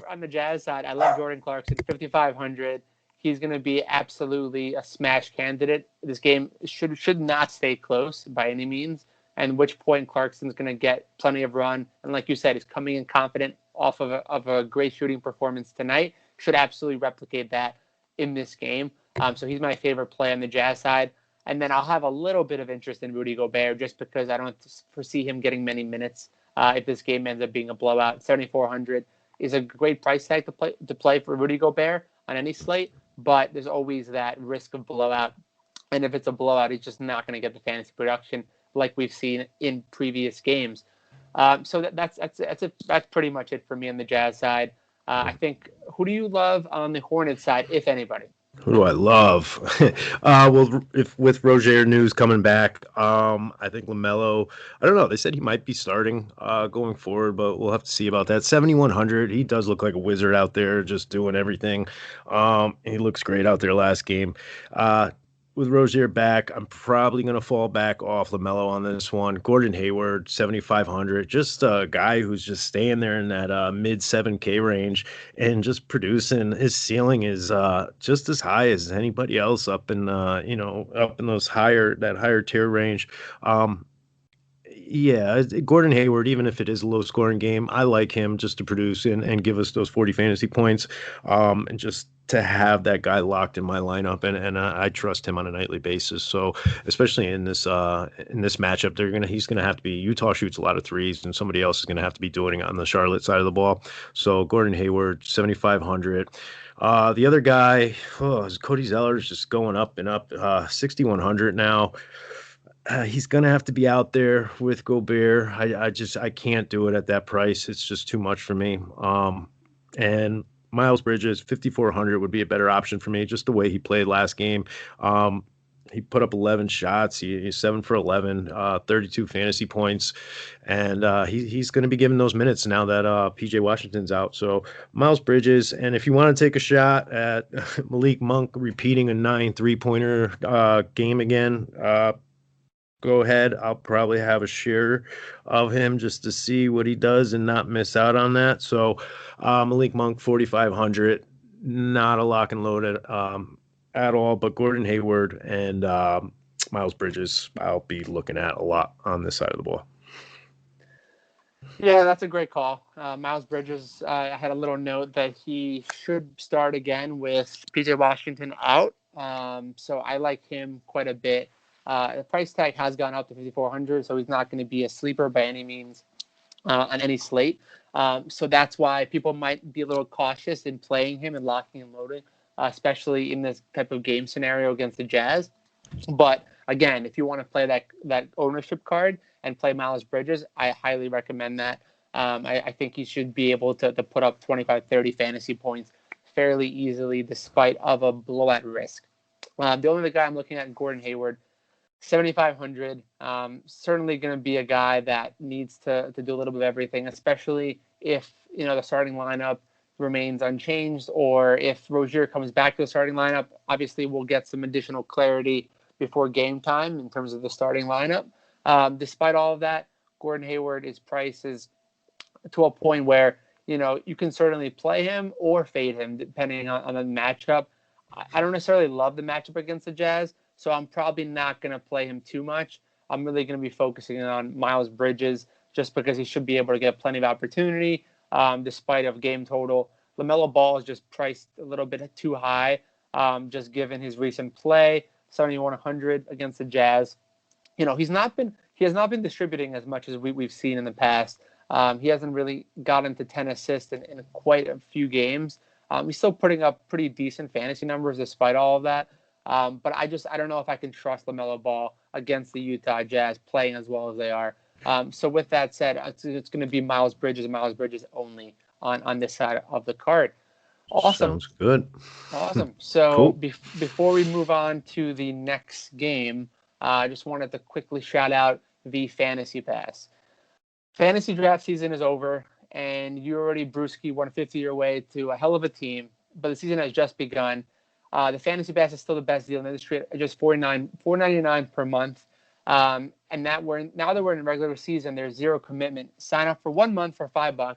on the Jazz side, I love Jordan Clarkson, 5,500. He's going to be absolutely a smash candidate. This game should not stay close by any means, and which point Clarkson's going to get plenty of run. And like you said, he's coming in confident off of a great shooting performance tonight. Should absolutely replicate that in this game. So he's my favorite play on the Jazz side. And then I'll have a little bit of interest in Rudy Gobert just because I don't foresee him getting many minutes if this game ends up being a blowout. 7,400 is a great price tag to play for Rudy Gobert on any slate, but there's always that risk of blowout. And if it's a blowout, he's just not going to get the fantasy production like we've seen in previous games. So that's pretty much it for me on the Jazz side. I think, who do you love on the Hornets side, if anybody? Who do I love? Well, if with Rozier news coming back, I think LaMelo. I don't know. They said he might be starting going forward, but we'll have to see about that. 7,100. He does look like a wizard out there, just doing everything. He looks great out there last game. With Rozier back, I'm probably going to fall back off LaMelo on this one. Gordon Hayward, 7,500. Just a guy who's just staying there in that mid 7K range and just producing. His ceiling is just as high as anybody else up in up in those higher tier range. Yeah, Gordon Hayward, even if it is a low scoring game, I like him just to produce and give us those 40 fantasy points, and just to have that guy locked in my lineup, and I trust him on a nightly basis. So especially in this matchup, he's gonna have to be. Utah shoots a lot of threes, and somebody else is gonna have to be doing it on the Charlotte side of the ball. So Gordon Hayward, 7,500. The other guy, Cody Zeller, is just going up and up, 6,100 now. He's going to have to be out there with Gobert. I can't do it at that price. It's just too much for me. And Miles Bridges, 5,400 would be a better option for me, just the way he played last game. He put up 11 shots. He's 7 for 11, 32 fantasy points. And he's going to be given those minutes now that P.J. Washington's out. So Miles Bridges. And if you want to take a shot at Malik Monk repeating a 9 3-pointer game again, go ahead. I'll probably have a share of him just to see what he does and not miss out on that. So Malik Monk, 4,500, not a lock and load at all, but Gordon Hayward and Miles Bridges I'll be looking at a lot on this side of the ball. Yeah, that's a great call. Miles Bridges, I had a little note that he should start again with P.J. Washington out. So I like him quite a bit. The price tag has gone up to 5,400, so he's not going to be a sleeper by any means on any slate. So that's why people might be a little cautious in playing him and locking and loading, especially in this type of game scenario against the Jazz. But again, if you want to play that ownership card and play Miles Bridges, I highly recommend that. I think he should be able to put up 25, 30 fantasy points fairly easily, despite of a blowout risk. The only guy I'm looking at, Gordon Hayward, 7,500. Certainly going to be a guy that needs to do a little bit of everything, especially if the starting lineup remains unchanged, or if Rozier comes back to the starting lineup. Obviously, we'll get some additional clarity before game time in terms of the starting lineup. Despite all of that, Gordon Hayward, his price is to a point where you can certainly play him or fade him depending on the matchup. I don't necessarily love the matchup against the Jazz, so I'm probably not going to play him too much. I'm really going to be focusing on Miles Bridges just because he should be able to get plenty of opportunity despite of game total. LaMelo Ball is just priced a little bit too high, just given his recent play, 7,100 against the Jazz. He has not been distributing as much as we've seen in the past. He hasn't really gotten to 10 assists in quite a few games. He's still putting up pretty decent fantasy numbers despite all of that. But I don't know if I can trust LaMelo Ball against the Utah Jazz playing as well as they are. So with that said, it's going to be Miles Bridges only on this side of the card. Awesome. Sounds good. Awesome. So Cool. Before we move on to the next game, I just wanted to quickly shout out the Fantasy Pass. Fantasy draft season is over, and you already brewski 150 your way to a hell of a team, but the season has just begun. The Fantasy Pass is still the best deal in the industry at just $4.99 per month. And now that we're in regular season, there's zero commitment. Sign up for 1 month for $5.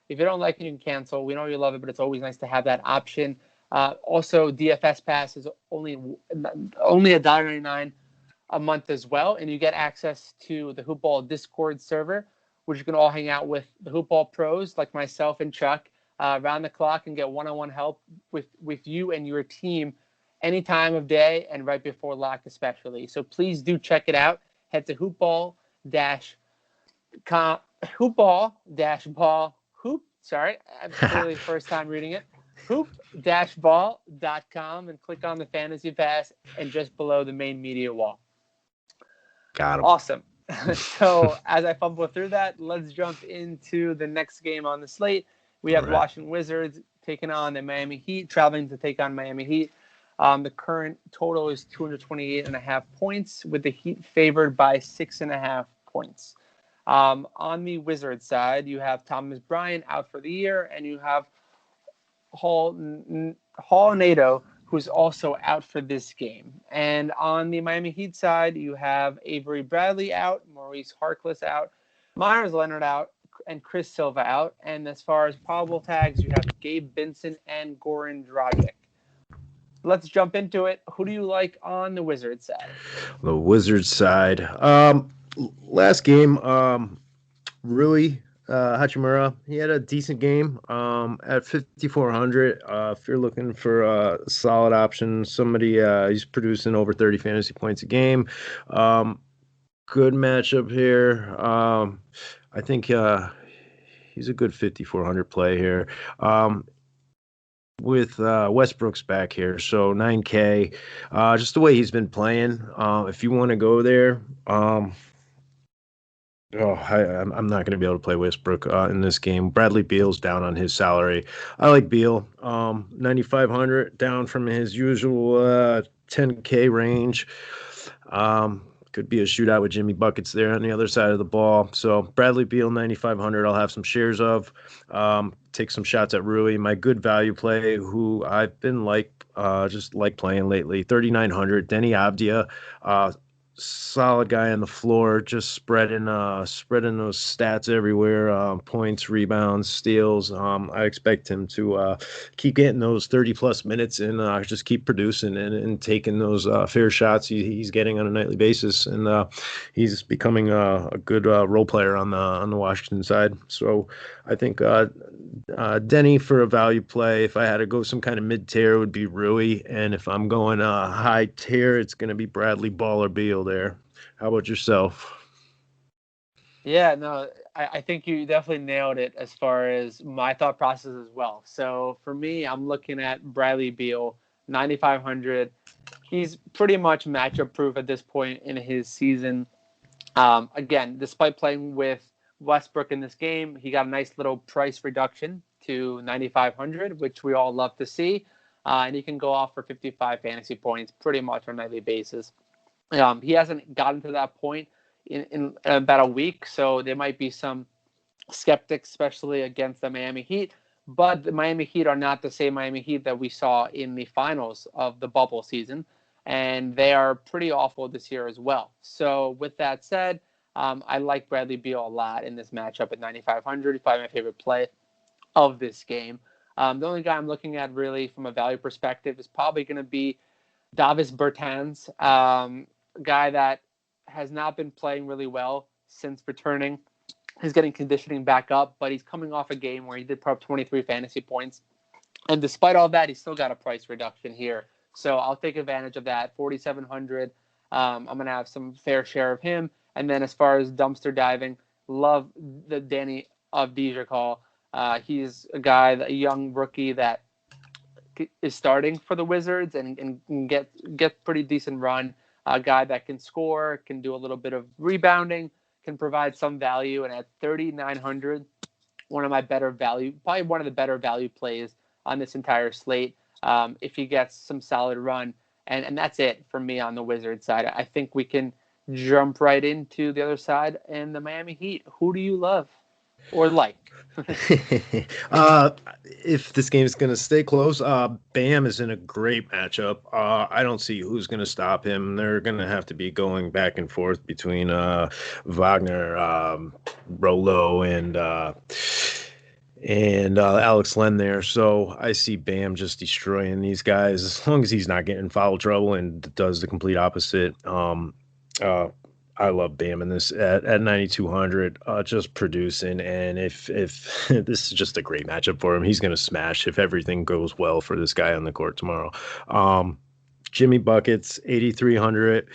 If you don't like it, you can cancel. We know you love it, but it's always nice to have that option. Also, DFS Pass is only $1.99 a month as well, and you get access to the Hoopball Discord server, which you can all hang out with the Hoopball pros like myself and Chuck around the clock and get one-on-one help with you and your team any time of day and right before lock especially. So please do check it out. Head to hoopball-com. hoop ball dash ball hoop. Sorry, I'm clearly first time reading it. Hoop-ball.com and click on the Fantasy Pass and just below the main media wall. Got him. Awesome. So as I fumble through that, let's jump into the next game on the slate. We have Washington Wizards taking on the Miami Heat, traveling to take on Miami Heat. The current total is 228.5 points, with the Heat favored by 6.5 points. On the Wizards side, you have Thomas Bryant out for the year, and you have Hall Nato, who's also out for this game. And on the Miami Heat side, you have Avery Bradley out, Maurice Harkless out, Myers Leonard out, and Chris Silva out. And as far as probable tags, you have Gabe Vincent and Goran Dragic. Let's jump into it. Who do you like on the Wizards side? The Wizards side. Last game, Rui Hachimura, he had a decent game at 5,400. If you're looking for a solid option, somebody he's producing over 30 fantasy points a game. Good matchup here. I think he's a good 5,400 play here. With Westbrook's back here, so 9K. Just the way he's been playing. If you want to go there, I'm not going to be able to play Westbrook in this game. Bradley Beal's down on his salary. I like Beal. 9,500 down from his usual 10K range. Could be a shootout with Jimmy Buckets there on the other side of the ball. So Bradley Beal, 9,500. I'll have some shares of. Take some shots at Rui. My good value play, who I've been just playing lately, 3,900. Denny Avdia. Solid guy on the floor, just spreading those stats everywhere, points, rebounds, steals. I expect him to keep getting those 30-plus minutes and just keep producing and taking those fair shots he's getting on a nightly basis. And he's becoming a good role player on the Washington side. So I think Denny for a value play. If I had to go some kind of mid-tier, it would be Rui. And if I'm going high tier, it's going to be Bradley, Ball, or Beal there. How about yourself? Yeah, no, I think you definitely nailed it as far as my thought process as well. So for me, I'm looking at Bradley Beal, 9,500. He's pretty much matchup proof at this point in his season. Again, despite playing with Westbrook in this game, he got a nice little price reduction to 9,500, which we all love to see. And he can go off for 55 fantasy points pretty much on a nightly basis. He hasn't gotten to that point in about a week, so there might be some skeptics, especially against the Miami Heat. But the Miami Heat are not the same Miami Heat that we saw in the finals of the bubble season, and they are pretty awful this year as well. So with that said, I like Bradley Beal a lot in this matchup at 9,500. He's probably my favorite play of this game. The only guy I'm looking at really from a value perspective is probably going to be Davis Bertans, guy that has not been playing really well since returning. He's getting conditioning back up, but he's coming off a game where he did put up 23 fantasy points. And despite all that, he's still got a price reduction here. So I'll take advantage of that. 4,700. I'm going to have some fair share of him. And then as far as dumpster diving, love the Danny Avdija call. He's a guy, a young rookie that is starting for the Wizards and get pretty decent run. A guy that can score, can do a little bit of rebounding, can provide some value. And at 3,900, one of the better value plays on this entire slate. If he gets some solid run, and that's it for me on the Wizards side. I think we can jump right into the other side and the Miami Heat. Who do you love or like? If this game is going to stay close, Bam is in a great matchup. I don't see who's going to stop him. They're going to have to be going back and forth between Wagner, Rolo, and Alex Len there. So I see Bam just destroying these guys as long as he's not getting foul trouble and does the complete opposite. I love Bam in this at 9,200, just producing. And if this is just a great matchup for him, he's going to smash if everything goes well for this guy on the court tomorrow. Jimmy Buckets, 8,300.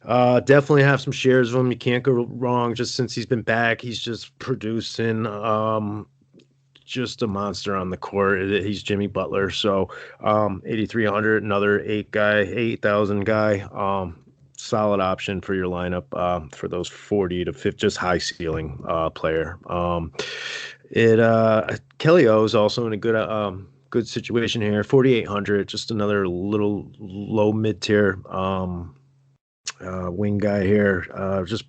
Definitely have some shares of him. You can't go wrong. Just since he's been back, he's just producing. Just a monster on the court. He's Jimmy Butler. So 8,300, another 8,000 guy. Solid option for your lineup for those 40 to 50, just high ceiling player. Kelly O is also in a good situation here. 4,800, just another little low mid tier wing guy here. Just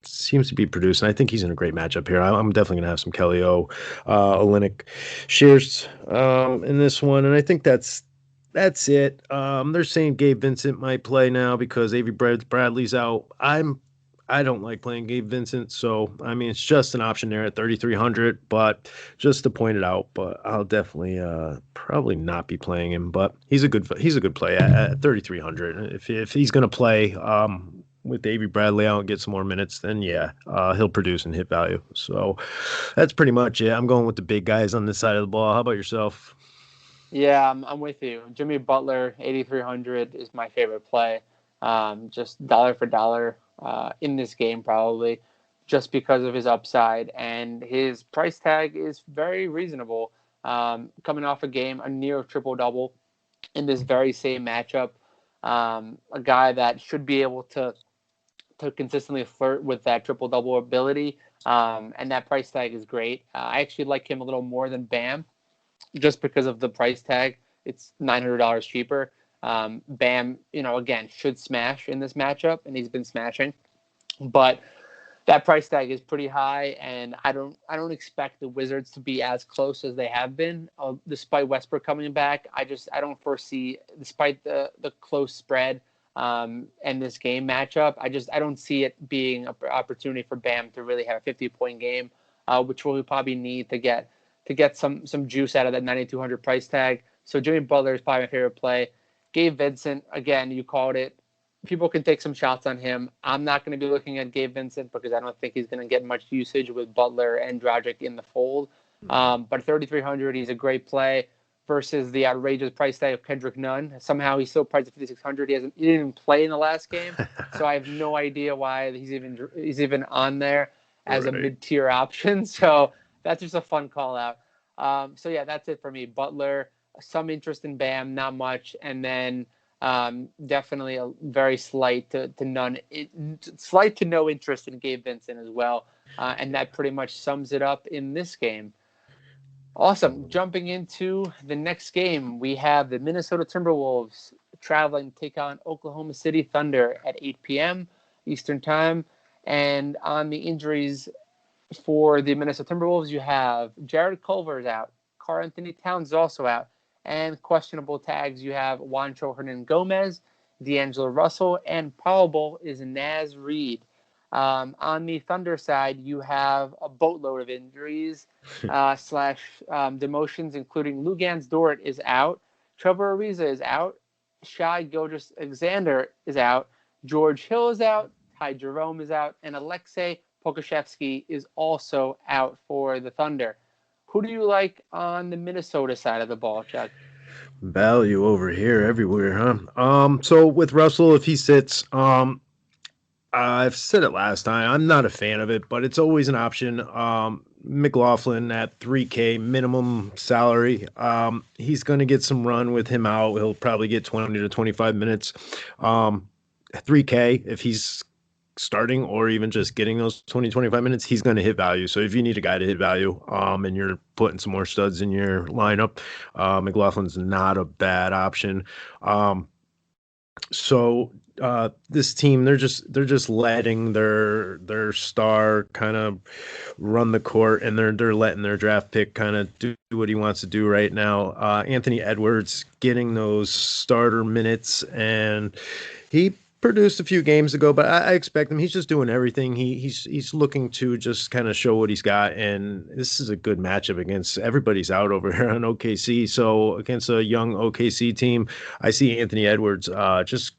seems to be producing. I think he's in a great matchup here. I'm definitely going to have some Kelly O, Olynyk shares in this one, and I think that's it. They're saying Gabe Vincent might play now because Avery Bradley's out. I don't like playing Gabe Vincent, so I mean it's just an option there at 3,300. But just to point it out, but I'll definitely probably not be playing him. But he's a good play at 3,300. If he's going to play with Avery Bradley out and get some more minutes, then yeah, he'll produce and hit value. So that's pretty much it. I'm going with the big guys on this side of the ball. How about yourself? Yeah, I'm with you. Jimmy Butler, 8,300 is my favorite play. Just dollar for dollar in this game, probably just because of his upside, and his price tag is very reasonable. Coming off a near triple double in this very same matchup, a guy that should be able to consistently flirt with that triple double ability, and that price tag is great. I actually like him a little more than Bam, just because of the price tag. It's $900 cheaper. Bam, again, should smash in this matchup, and he's been smashing. But that price tag is pretty high, and I don't expect the Wizards to be as close as they have been, despite Westbrook coming back. I don't foresee, despite the close spread and this game matchup, I don't see it being an opportunity for Bam to really have a 50-point game, which we'll probably need to get some juice out of that 9,200 price tag. So Jimmy Butler is probably my favorite play. Gabe Vincent, again, you called it. People can take some shots on him. I'm not going to be looking at Gabe Vincent because I don't think he's going to get much usage with Butler and Dragic in the fold. But 3,300, he's a great play versus the outrageous price tag of Kendrick Nunn. Somehow he's still priced at 5,600. He didn't even play in the last game, so I have no idea why he's even on there as a mid-tier option. So that's just a fun call out. So yeah, that's it for me. Butler, some interest in Bam, not much, and then definitely a very slight to no interest in Gabe Vincent as well, and that pretty much sums it up in this game. Awesome. Jumping into the next game, we have the Minnesota Timberwolves traveling to take on Oklahoma City Thunder at 8 p.m. Eastern Time, and on the injuries for the Minnesota Timberwolves, you have Jared Culver is out, Karl Anthony Towns is also out. And questionable tags, you have Juancho Hernan-Gomez, D'Angelo Russell, and probable is Naz Reid. On the Thunder side, you have a boatload of injuries slash demotions, including Luguentz Dort is out, Trevor Ariza is out, Shai Gilgeous-Alexander is out, George Hill is out, Ty Jerome is out, and Alexei Pokusevski is also out for the Thunder. Who do you like on the Minnesota side of the ball, Chuck? Value over here everywhere, huh? So with Russell, if he sits, I've said it last time, I'm not a fan of it, but it's always an option. McLaughlin at $3K minimum salary. He's going to get some run with him out. He'll probably get 20 to 25 minutes. $3K, if he's starting or even just getting those 20, 25 minutes, he's going to hit value. So if you need a guy to hit value and you're putting some more studs in your lineup, McLaughlin's not a bad option. So this team, they're just letting their star kind of run the court, and they're letting their draft pick kind of do what he wants to do right now. Anthony Edwards getting those starter minutes, and he produced a few games ago, but I expect him. He's just doing everything. He's looking to just kind of show what he's got, and this is a good matchup against everybody's out over here on OKC. So against a young OKC team, I see Anthony Edwards just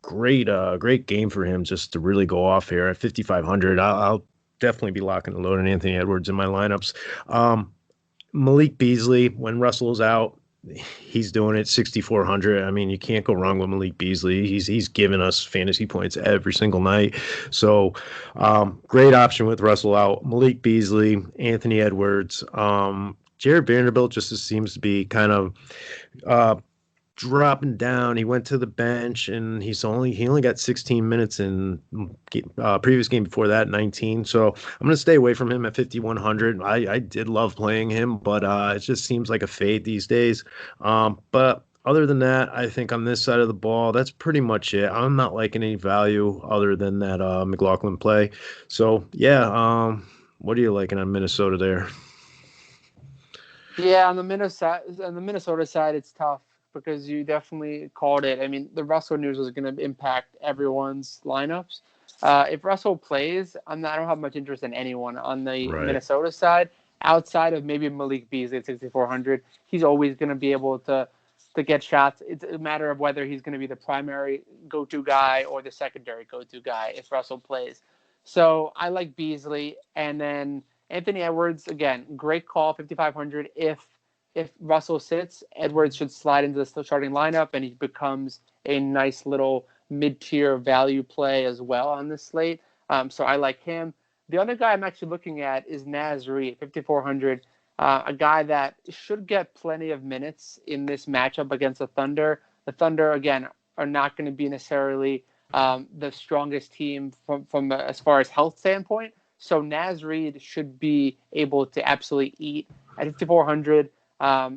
great game for him just to really go off here at 5,500. I'll definitely be locking the load on Anthony Edwards in my lineups. Malik Beasley, when Russell's out, he's doing it 6,400. I mean, you can't go wrong with Malik Beasley. He's giving us fantasy points every single night. So great option with Russell out. Malik Beasley, Anthony Edwards, Jared Vanderbilt just seems to be kind of dropping down. He went to the bench and he only got 16 minutes in previous game before that, 19. So I'm gonna stay away from him at 5,100. I did love playing him, but it just seems like a fade these days. But other than that, I think on this side of the ball, that's pretty much it. I'm not liking any value other than that McLaughlin play. So yeah, what are you liking on Minnesota there? Yeah, on the Minnesota side, it's tough because you definitely called it. I mean, the Russell news was going to impact everyone's lineups. If Russell plays, I don't have much interest in anyone on the Minnesota side outside of maybe Malik Beasley at 6,400. He's always going to be able to get shots. It's a matter of whether he's going to be the primary go-to guy or the secondary go-to guy if Russell plays. So I like Beasley, and then Anthony Edwards, again, great call, 5,500. If Russell sits, Edwards should slide into the starting lineup, and he becomes a nice little mid-tier value play as well on this slate. So I like him. The other guy I'm actually looking at is Naz Reid, 5,400, a guy that should get plenty of minutes in this matchup against the Thunder. The Thunder, again, are not going to be necessarily the strongest team from as far as health standpoint. So Naz Reid should be able to absolutely eat at 5,400.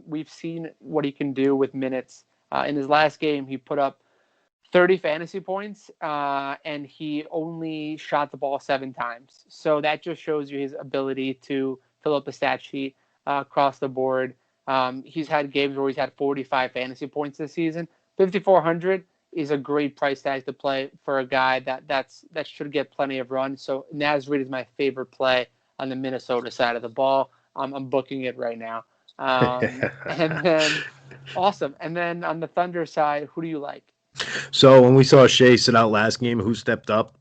We've seen what he can do with minutes. In his last game, he put up 30 fantasy points, and he only shot the ball 7 times. So that just shows you his ability to fill up the stat sheet across the board. He's had games where he's had 45 fantasy points this season. 5,400 is a great price tag to play for a guy that should get plenty of run. So Naz Reid is my favorite play on the Minnesota side of the ball. I'm booking it right now. And then awesome. And then on the Thunder side, who do you like? So when we saw Shea sit out last game, who stepped up?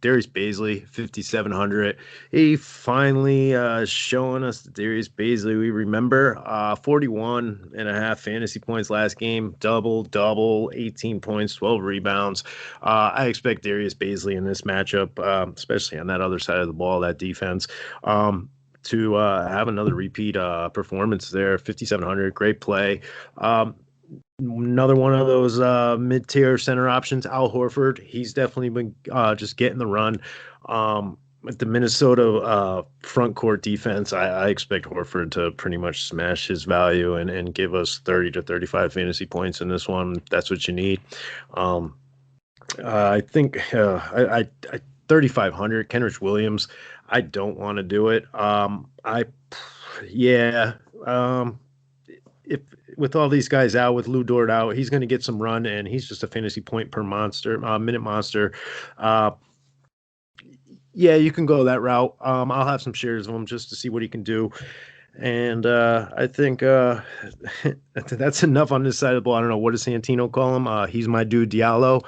Darius Baisley, 5,700. He finally showing us that Darius Baisley we remember. 41 and a half fantasy points last game. Double, 18 points, 12 rebounds. I expect Darius Baisley in this matchup, especially on that other side of the ball, that defense. To have another repeat performance there, 5,700, great play. Another one of those mid-tier center options, Al Horford. He's definitely been just getting the run. With the Minnesota front court defense, I expect Horford to pretty much smash his value and give us 30 to 35 fantasy points in this one. That's what you need. I think 3,500, Kenrich Williams. I don't want to do it. If with all these guys out, with Lou Dort out, he's going to get some run, and he's just a fantasy point per minute monster. Yeah, you can go that route. I'll have some shares of him just to see what he can do. And I think that's enough on this side of the ball. I don't know. What does Santino call him? He's my dude, Diallo.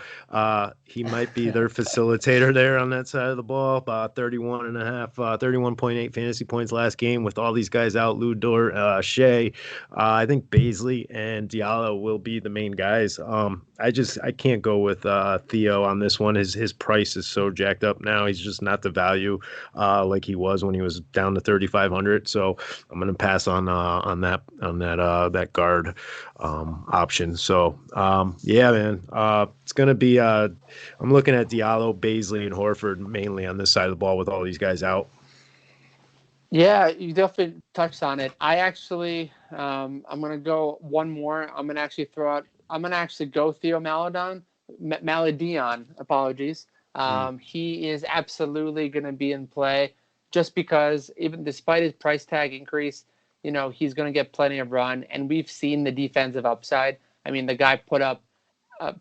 He might be their facilitator there on that side of the ball. 31.8 fantasy points last game with all these guys out, Lou Dort, Shea. I think Baisley and Diallo will be the main guys. I can't go with Theo on this one. His price is so jacked up now. He's just not the value like he was when he was down to 3,500. So I'm gonna pass on that guard option. So yeah, man, it's gonna be. I'm looking at Diallo, Baisley, and Horford mainly on this side of the ball with all these guys out. Yeah, you definitely touched on it. I actually, I'm gonna go one more. I'm gonna go Theo Maladion. Apologies. He is absolutely gonna be in play. Just because even despite his price tag increase, he's going to get plenty of run, and we've seen the defensive upside. I mean, the guy put up a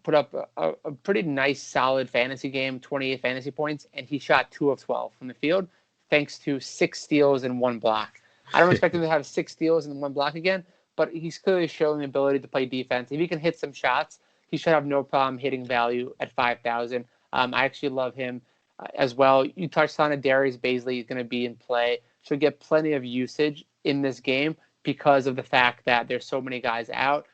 pretty nice, solid fantasy game, 28 fantasy points, and he shot 2 of 12 from the field, thanks to 6 steals and 1 block. I don't expect him to have 6 steals and 1 block again, but he's clearly showing the ability to play defense. If he can hit some shots, he should have no problem hitting value at 5,000. I actually love him as well. You touched on it. Darius Baisley is going to be in play. Should get plenty of usage in this game. because of the fact that there's so many guys out.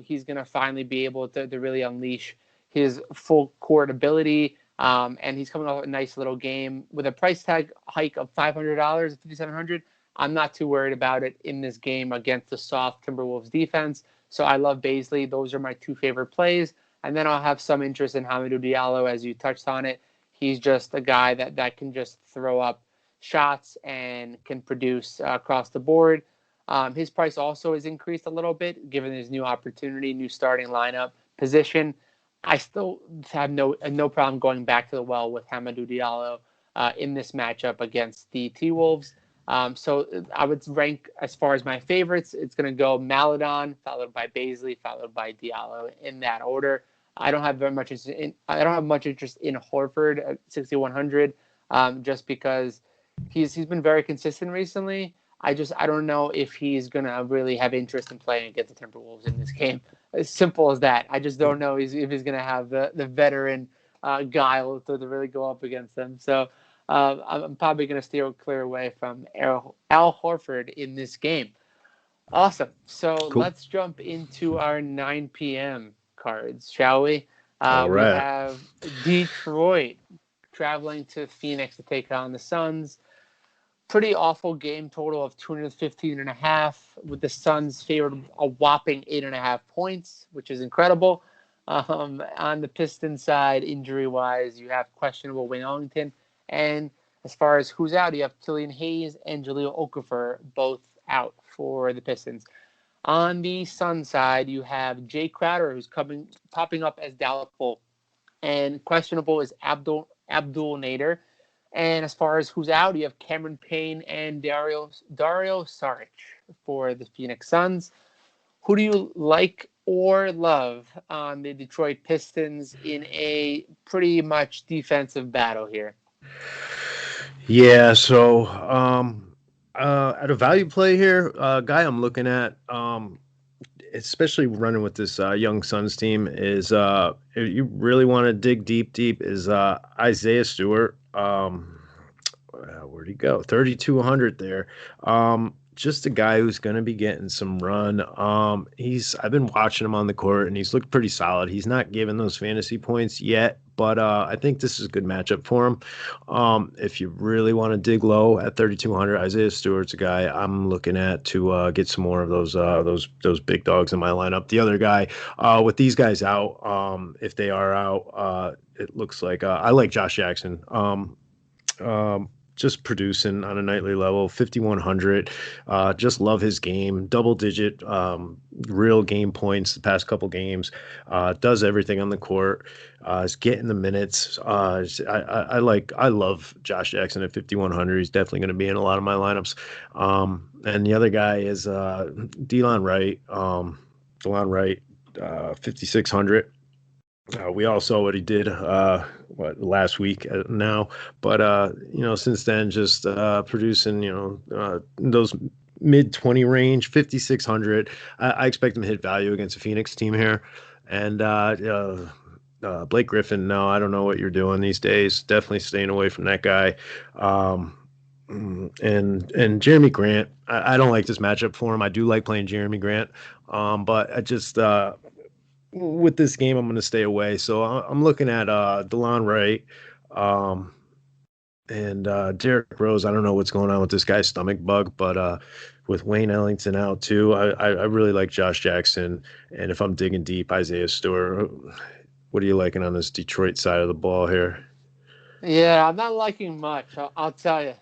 He's going to finally be able to really unleash his full court ability. And he's coming off a nice little game with a price tag hike of $500, $5,700. I'm not too worried about it in this game against the soft Timberwolves defense. So I love Baisley. Those are my two favorite plays. And then I'll have some interest in Hamidou Diallo, as you touched on it. He's just a guy that can just throw up shots and can produce across the board. His price also has increased a little bit, given his new opportunity, new starting lineup position. I still have no problem going back to the well with Hamidou Diallo in this matchup against the T-Wolves. So I would rank, as far as my favorites, it's going to go Maladon, followed by Baisley, followed by Diallo in that order. I don't have much interest in Horford at 6,100, just because he's been very consistent recently. I don't know if he's going to really have interest in playing against the Timberwolves in this game. As simple as that. I just don't know if he's going to have the veteran guile to really go up against them. So I'm probably going to steer clear away from Al Horford in this game. Awesome. So Cool. Let's jump into our 9 p.m. cards, shall we? All right. We have Detroit traveling to Phoenix to take on the Suns. Pretty awful game total of 215.5, with the Suns favored a whopping 8.5 points, which is incredible. On the Pistons side, injury-wise, you have questionable Wayne Ellington. And as far as who's out, you have Killian Hayes and Jahlil Okafor both out for the Pistons. On the Suns side, you have Jay Crowder, who's popping up as doubtful, and questionable is Abdul Nader. And as far as who's out, you have Cameron Payne and Dario Saric for the Phoenix Suns. Who do you like or love on the Detroit Pistons in a pretty much defensive battle here? Yeah, so at a value play here, guy I'm looking at, especially running with this young Suns team, is if you really want to dig deep, is Isaiah Stewart. Where'd he go? 3,200 there. Just a guy who's going to be getting some run. I've been watching him on the court, and he's looked pretty solid. He's not giving those fantasy points yet, but I think this is a good matchup for him. If you really want to dig low at 3,200, Isaiah Stewart's a guy I'm looking at to get some more of those big dogs in my lineup. The other guy, with these guys out, if they are out, it looks like I like Josh Jackson. Just producing on a nightly level, 5,100. Just love his game, double-digit real game points the past couple games. Does everything on the court. Is getting the minutes. I love Josh Jackson at 5,100. He's definitely going to be in a lot of my lineups. And the other guy is Delon Wright. 5,600. We all saw what he did last week now, but since then just producing those mid 20 range, 5,600. I expect him to hit value against a Phoenix team here, and Blake Griffin. No, I don't know what you're doing these days. Definitely staying away from that guy. And Jeremy Grant. I don't like this matchup for him. I do like playing Jeremy Grant, but I just. With this game, I'm going to stay away. So I'm looking at DeLon Wright and Derrick Rose. I don't know what's going on with this guy's stomach bug, but with Wayne Ellington out too, I really like Josh Jackson. And if I'm digging deep, Isaiah Stewart. What are you liking on this Detroit side of the ball here? Yeah, I'm not liking much. I'll tell you.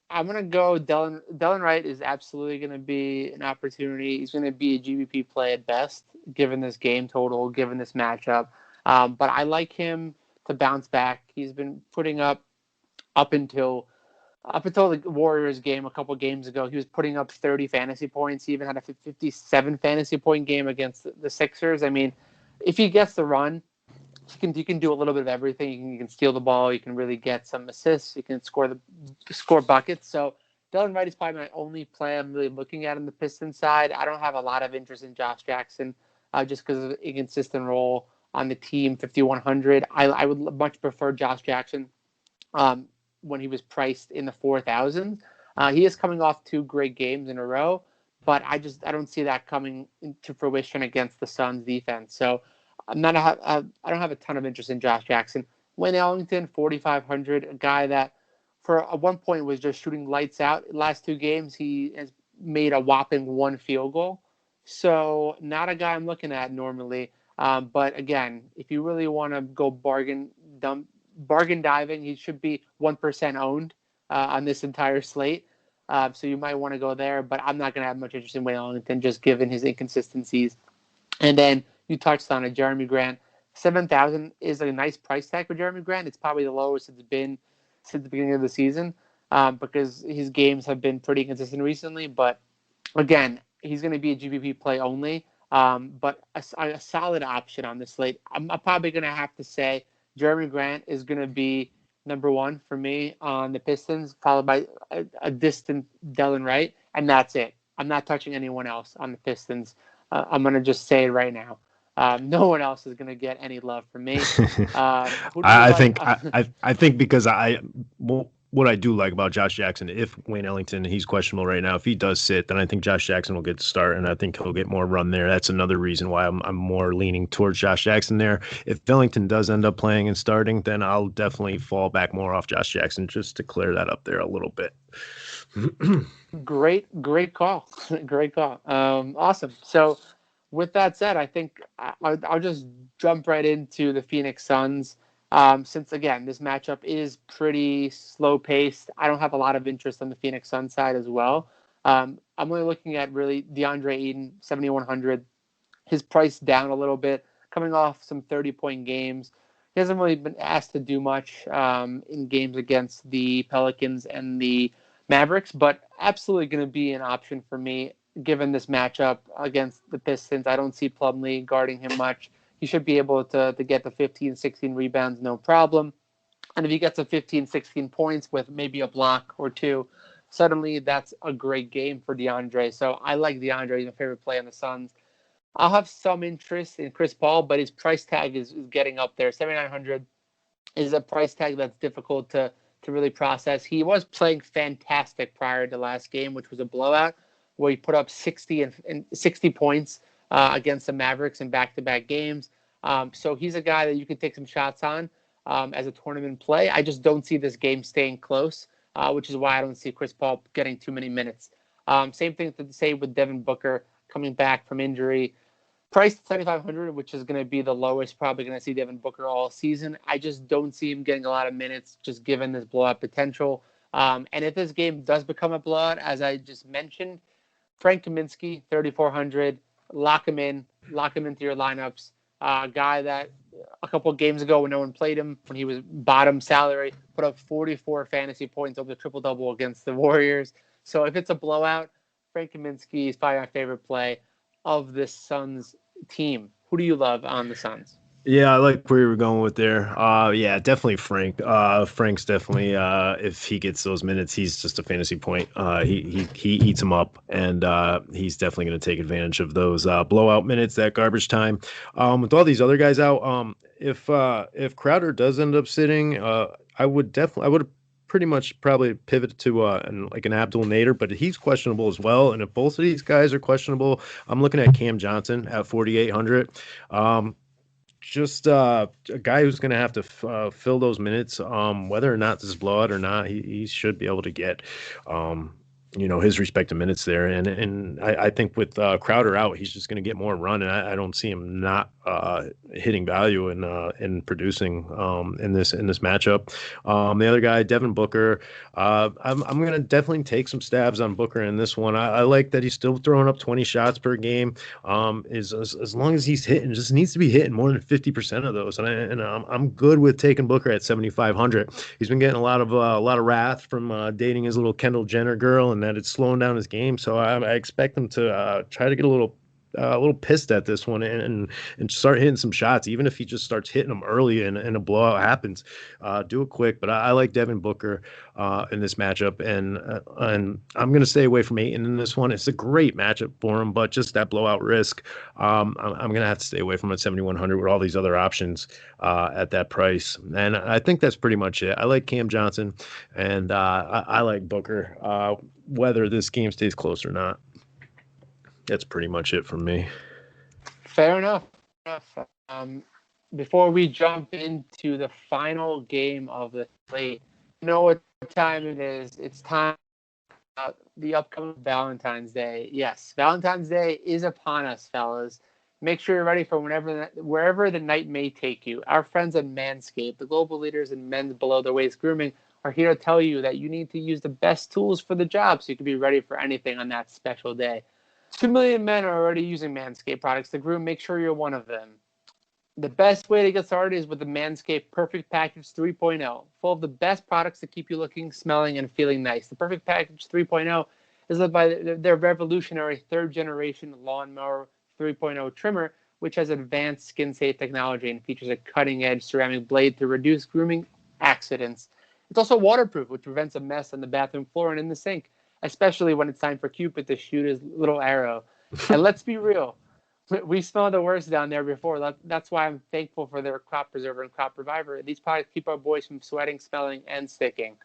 I'm going to go Delon Wright is absolutely going to be an opportunity. He's going to be a GBP play at best, given this game total, given this matchup. But I like him to bounce back. He's been putting up until the Warriors game a couple games ago. He was putting up 30 fantasy points. He even had a 57 fantasy point game against the Sixers. I mean, if he gets the run, he can do a little bit of everything. You can steal the ball. You can really get some assists. You can score buckets. So Delon Wright is probably my only play I'm really looking at on the Pistons side. I don't have a lot of interest in Josh Jackson just because of the inconsistent role on the team, 5,100. I would much prefer Josh Jackson when he was priced in the 4,000. He is coming off 2 great games in a row, but I don't see that coming to fruition against the Suns defense. So I don't have a ton of interest in Josh Jackson. Wayne Ellington, 4,500, a guy that at one point was just shooting lights out. Last 2 games, he has made a whopping 1 field goal. So not a guy I'm looking at normally. But again, if you really want to go bargain diving, he should be 1% owned on this entire slate. So you might want to go there, but I'm not going to have much interest in Wayne Ellington just given his inconsistencies. And then you touched on it, Jeremy Grant. 7,000 is a nice price tag for Jeremy Grant. It's probably the lowest it's been since the beginning of the season because his games have been pretty consistent recently. But again, he's going to be a GPP play only, but a solid option on the slate. I'm probably going to have to say Jeremy Grant is going to be number 1 for me on the Pistons, followed by a distant Delon Wright, and that's it. I'm not touching anyone else on the Pistons. I'm going to just say it right now. No one else is going to get any love from me. I think because what I do like about Josh Jackson, if Wayne Ellington, he's questionable right now, if he does sit, then I think Josh Jackson will get the start, and I think he'll get more run there. That's another reason why I'm more leaning towards Josh Jackson there. If Ellington does end up playing and starting, then I'll definitely fall back more off Josh Jackson just to clear that up there a little bit. Great call. Great call. Awesome. So with that said, I think I'll just jump right into the Phoenix Suns. Since, again, this matchup is pretty slow-paced, I don't have a lot of interest on the Phoenix Suns side as well. I'm only looking at really DeAndre Ayton, 7,100. His price down a little bit, coming off some 30-point games. He hasn't really been asked to do much in games against the Pelicans and the Mavericks, but absolutely going to be an option for me given this matchup against the Pistons. I don't see Plumlee guarding him much. He should be able to get the 15, 16 rebounds, no problem. And if he gets a 15, 16 points with maybe a block or 2, suddenly that's a great game for DeAndre. So I like DeAndre. He's my favorite play on the Suns. I'll have some interest in Chris Paul, but his price tag is getting up there. 7,900 is a price tag that's difficult to really process. He was playing fantastic prior to last game, which was a blowout, where he put up 60 and 60 points against the Mavericks in back-to-back games. So he's a guy that you can take some shots on as a tournament play. I just don't see this game staying close, which is why I don't see Chris Paul getting too many minutes. Same thing to say with Devin Booker coming back from injury. Priced 7,500, which is going to be the lowest probably going to see Devin Booker all season. I just don't see him getting a lot of minutes just given this blowout potential. And if this game does become a blowout, as I just mentioned, Frank Kaminsky, 3,400, lock him into your lineups. A guy that a couple of games ago when no one played him, when he was bottom salary, put up 44 fantasy points over the triple-double against the Warriors. So if it's a blowout, Frank Kaminsky is probably my favorite play of this Suns team. Who do you love on the Suns? Yeah, I like where you were going with there. Yeah, definitely Frank. Frank's definitely, if he gets those minutes, he's just a fantasy point. He eats them up, and he's definitely going to take advantage of those blowout minutes, that garbage time. With all these other guys out, if Crowder does end up sitting, I would pretty much probably pivot to an Abdul Nader, but he's questionable as well. And if both of these guys are questionable, I'm looking at Cam Johnson at 4,800. Just a guy who's going to have to fill those minutes, whether or not this is blowout or not. He should be able to get, his respective minutes there. And I think with Crowder out, he's just going to get more run, and I don't see him not hitting value and producing in this matchup. The other guy, Devin Booker, I'm going to definitely take some stabs on Booker in this one. I like that he's still throwing up 20 shots per game. As long as he's hitting, just needs to be hitting more than 50% of those. And I'm good with taking Booker at 7,500. He's been getting a lot of wrath from dating his little Kendall Jenner girl, and that it's slowing down his game. So I expect him to try to get a little a little pissed at this one and start hitting some shots. Even if he just starts hitting them early and a blowout happens, do it quick. But I like Devin Booker in this matchup, and I'm going to stay away from Ayton in this one. It's a great matchup for him, but just that blowout risk, I'm going to have to stay away from it 7,100 with all these other options at that price. And I think that's pretty much it. I like Cam Johnson, and I like Booker, whether this game stays close or not. That's pretty much it from me. Fair enough. Before we jump into the final game of the slate, you know what time it is. It's time about the upcoming Valentine's Day. Yes, Valentine's Day is upon us, fellas. Make sure you're ready for wherever the night may take you. Our friends at Manscaped, the global leaders in men's below-the-waist grooming, are here to tell you that you need to use the best tools for the job so you can be ready for anything on that special day. 2 million men are already using Manscaped products to groom. Make sure you're one of them. The best way to get started is with the Manscaped Perfect Package 3.0, full of the best products to keep you looking, smelling, and feeling nice. The Perfect Package 3.0 is led by their revolutionary third-generation Lawnmower 3.0 trimmer, which has advanced skin-safe technology and features a cutting-edge ceramic blade to reduce grooming accidents. It's also waterproof, which prevents a mess on the bathroom floor and in the sink, especially when it's time for Cupid to shoot his little arrow. And let's be real, we smell the worst down there before. That's why I'm thankful for their Crop Preserver and Crop Reviver. These products keep our boys from sweating, smelling, and sticking.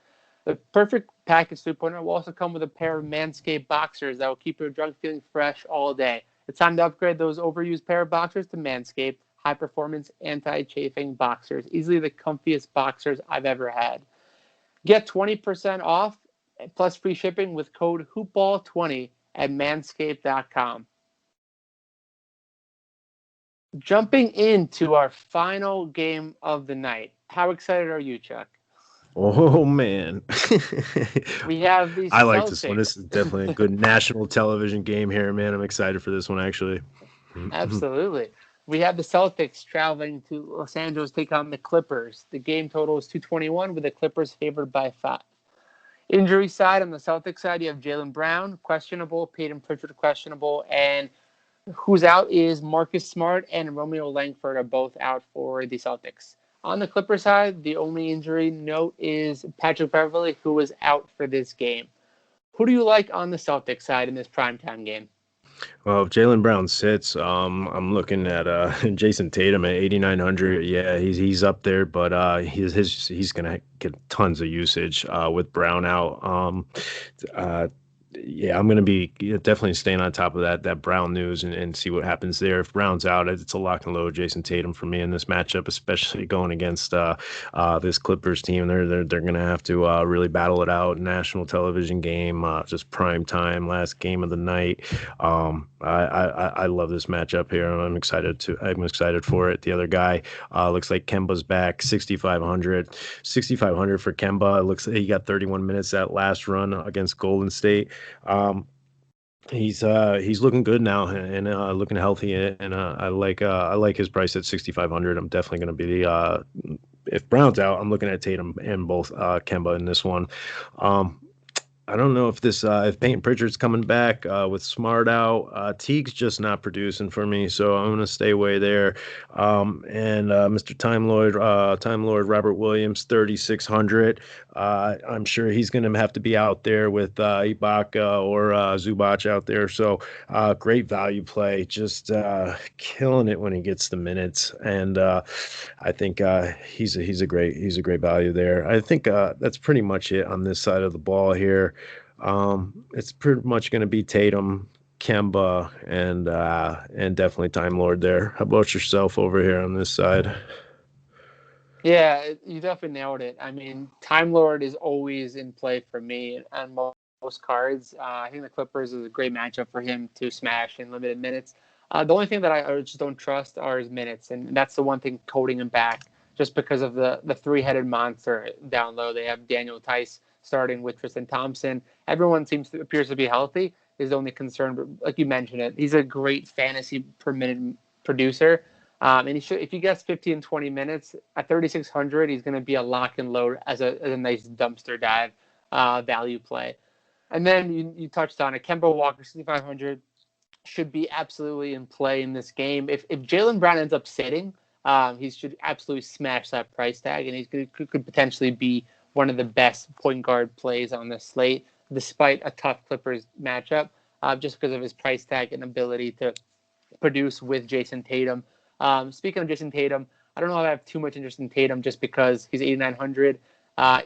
The Perfect Package 2.0 will also come with a pair of Manscaped boxers that will keep your junk feeling fresh all day. It's time to upgrade those overused pair of boxers to Manscaped high-performance anti-chafing boxers. Easily the comfiest boxers I've ever had. Get 20% off plus free shipping with code HoopBall20 at manscaped.com. Jumping into our final game of the night. How excited are you, Chuck? Oh, man. We have these I like Celtics. this one. This is definitely a good national television game here, man. I'm excited for this one, actually. Absolutely. We have the Celtics traveling to Los Angeles to take on the Clippers. The game total is 221 with the Clippers favored by 5. Injury side, on the Celtics side, you have Jaylen Brown, questionable, Peyton Pritchard, questionable, and who's out is Marcus Smart and Romeo Langford are both out for the Celtics. On the Clippers side, the only injury note is Patrick Beverley, who was out for this game. Who do you like on the Celtics side in this primetime game? Well, if Jaylen Brown sits, I'm looking at Jason Tatum at 8,900. Yeah, he's up there, but he's gonna get tons of usage with Brown out. Yeah, I'm going to be definitely staying on top of that Brown news and see what happens there. If Brown's out, it's a lock and load Jason Tatum for me in this matchup, especially going against this Clippers team. They're going to have to really battle it out. National television game, just prime time, last game of the night. I love this matchup here. I'm excited for it. The other guy looks like Kemba's back, 6,500 for Kemba. It looks like he got 31 minutes that last run against Golden State. He's looking good now and looking healthy, and I like his price at 6,500. I'm definitely going to be if Brown's out, I'm looking at Tatum and both Kemba in this one. I don't know if if Peyton Pritchard's coming back with Smart out. Teague's just not producing for me, so I'm gonna stay away there. And Mr. Time Lord Robert Williams, 3,600. I'm sure he's gonna have to be out there with Ibaka or Zubac out there. So great value play, just killing it when he gets the minutes. And I think he's a great value there. I think that's pretty much it on this side of the ball here. It's pretty much going to be Tatum, Kemba, and definitely Time Lord there. How about yourself over here on this side? Yeah, you definitely nailed it. I mean, Time Lord is always in play for me on most cards. I think the Clippers is a great matchup for him to smash in limited minutes. The only thing that I just don't trust are his minutes, and that's the one thing holding him back, just because of the three-headed monster down low. They have Daniel Tice starting with Tristan Thompson. Everyone appears to be healthy. Is the only concern, but like you mentioned it, he's a great fantasy per minute producer. And if he gets 15, 20 minutes at 3,600, he's going to be a lock and load as a nice dumpster dive value play. And then you touched on it, Kemba Walker, 6,500. should be absolutely in play in this game. If Jaylen Brown ends up sitting, he should absolutely smash that price tag, and he could potentially be one of the best point guard plays on the slate, despite a tough Clippers matchup, just because of his price tag and ability to produce with Jason Tatum. Speaking of Jason Tatum, I don't know if I have too much interest in Tatum just because he's 8,900.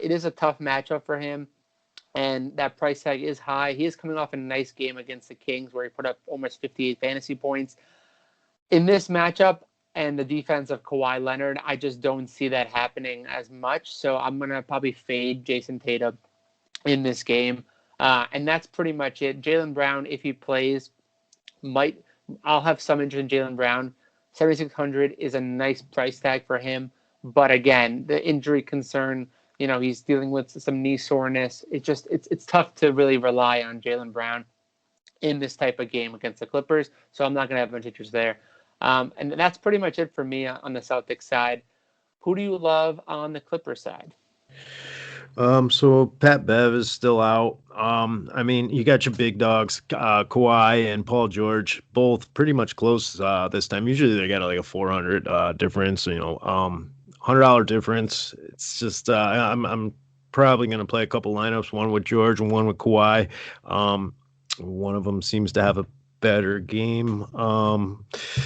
It is a tough matchup for him, and that price tag is high. He is coming off a nice game against the Kings where he put up almost 58 fantasy points. In this matchup and the defense of Kawhi Leonard, I just don't see that happening as much. So I'm going to probably fade Jason Tatum in this game. And that's pretty much it. Jaylen Brown, if he plays, I'll have some interest in Jaylen Brown. 7,600 is a nice price tag for him. But again, the injury concern, he's dealing with some knee soreness. It's tough to really rely on Jaylen Brown in this type of game against the Clippers. So I'm not going to have much interest there. And that's pretty much it for me on the Celtics side. Who do you love on the Clippers side? So Pat Bev is still out. I mean, you got your big dogs, Kawhi and Paul George, both pretty much close this time. Usually they got like a 400 difference, $100 difference. It's just I'm probably going to play a couple lineups, one with George and one with Kawhi. One of them seems to have a better game.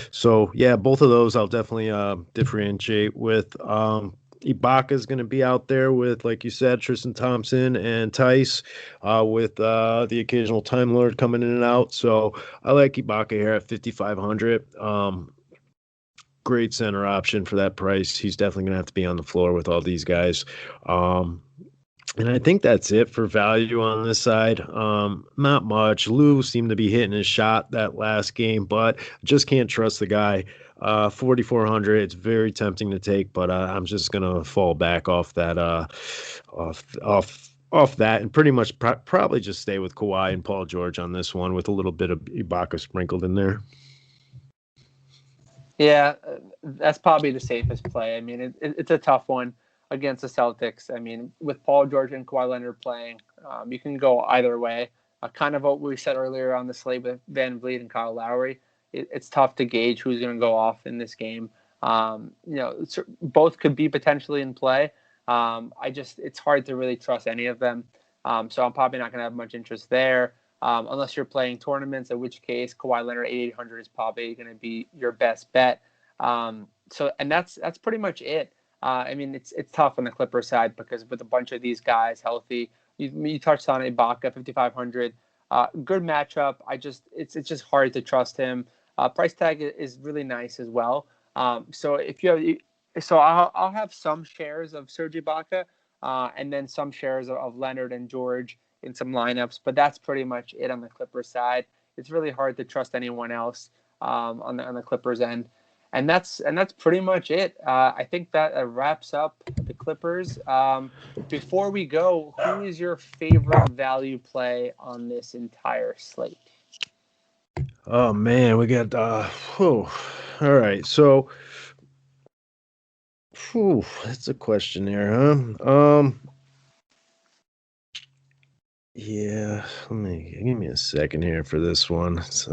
So yeah, both of those I'll definitely differentiate with. Ibaka is going to be out there with, like you said, Tristan Thompson and Tice, with the occasional Time Lord coming in and out. So I like Ibaka here at 5,500. Great center option for that price. He's definitely going to have to be on the floor with all these guys. And I think that's it for value on this side. Not much. Lou seemed to be hitting his shot that last game, but just can't trust the guy. 4,400. It's very tempting to take, but I'm just gonna fall back off that, off that, and pretty much probably just stay with Kawhi and Paul George on this one with a little bit of Ibaka sprinkled in there. Yeah, that's probably the safest play. I mean, it's a tough one against the Celtics. I mean, with Paul George and Kawhi Leonard playing, you can go either way. Kind of what we said earlier on the slate with Van Vliet and Kyle Lowry. It's tough to gauge who's going to go off in this game. Both could be potentially in play. It's hard to really trust any of them. So I'm probably not going to have much interest there, unless you're playing tournaments, in which case Kawhi Leonard 8,800 is probably going to be your best bet. And that's pretty much it. I mean, it's tough on the Clipper side because with a bunch of these guys healthy, you touched on Ibaka, 5,500. Good matchup. It's just hard to trust him. Price tag is really nice as well. So I'll have some shares of Serge Ibaka, and then some shares of Leonard and George in some lineups. But that's pretty much it on the Clippers side. It's really hard to trust anyone else on the Clippers end. And that's pretty much it. I think that wraps up the Clippers. Before we go, who is your favorite value play on this entire slate? Oh man, we got all right. So that's a question there, huh? Yeah, give me a second here for this one. It's,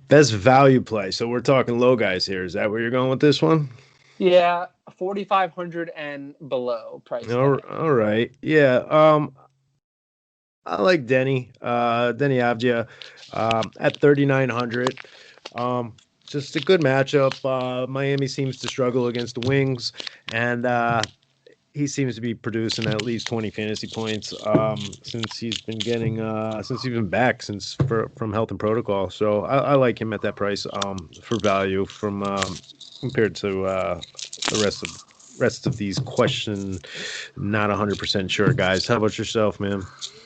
best value play. So we're talking low guys here. Is that where you're going with this one? Yeah, 4,500 and below price tag. All right. Yeah. I like Denny Avdia at 3,900. Just a good matchup. Miami seems to struggle against the Wings, and he seems to be producing at least 20 fantasy points since he's been back from health and protocol. So I like him at that price for value from compared to the rest of these not 100% sure guys. How about yourself, man?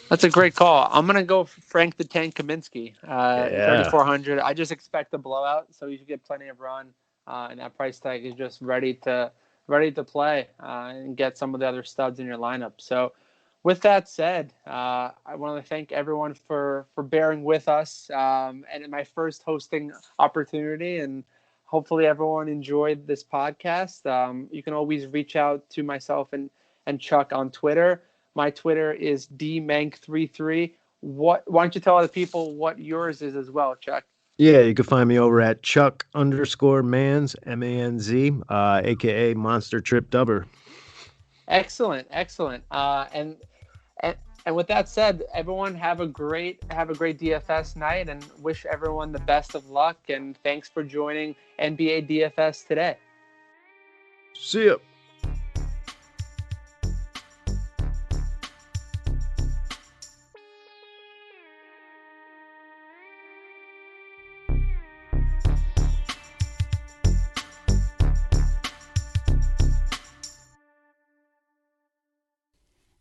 That's a great call. I'm gonna go Frank the Tank Kaminsky, 3,400. I just expect a blowout, so you should get plenty of run, and that price tag is just ready to play and get some of the other studs in your lineup. So, with that said, I want to thank everyone for bearing with us and in my first hosting opportunity, and hopefully everyone enjoyed this podcast. You can always reach out to myself and Chuck on Twitter. My Twitter is dmank33, Why don't you tell other people what yours is as well, Chuck? Yeah, you can find me over at Chuck_Manz, M-A-N-Z, aka Monster Trip Dubber. Excellent. And with that said, everyone have a great DFS night, and wish everyone the best of luck. And thanks for joining NBA DFS today. See ya.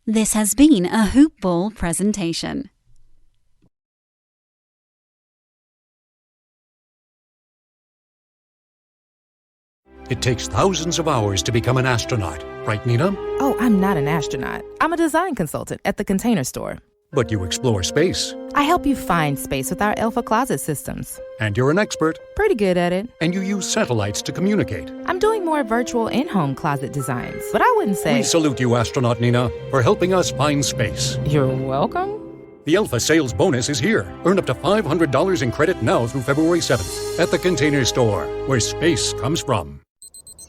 This has been a Hoop Ball presentation. It takes thousands of hours to become an astronaut, right, Nina? Oh, I'm not an astronaut. I'm a design consultant at the Container Store. But you explore space. I help you find space with our Alpha Closet systems. And you're an expert. Pretty good at it. And you use satellites to communicate. I'm doing more virtual in-home closet designs, but I wouldn't say... We salute you, astronaut Nina, for helping us find space. You're welcome. The Alpha sales bonus is here. Earn up to $500 in credit now through February 7th at the Container Store, where space comes from.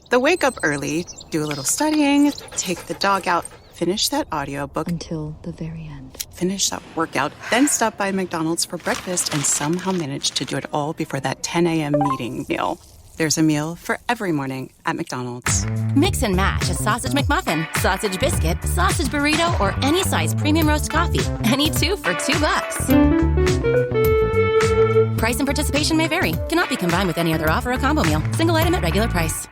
The wake up early, do a little studying, take the dog out, finish that audiobook until the very end. Finish that workout, then stop by McDonald's for breakfast and somehow manage to do it all before that 10 a.m. meeting meal. There's a meal for every morning at McDonald's. Mix and match a sausage McMuffin, sausage biscuit, sausage burrito, or any size premium roast coffee. Any two for $2. Price and participation may vary. Cannot be combined with any other offer or combo meal. Single item at regular price.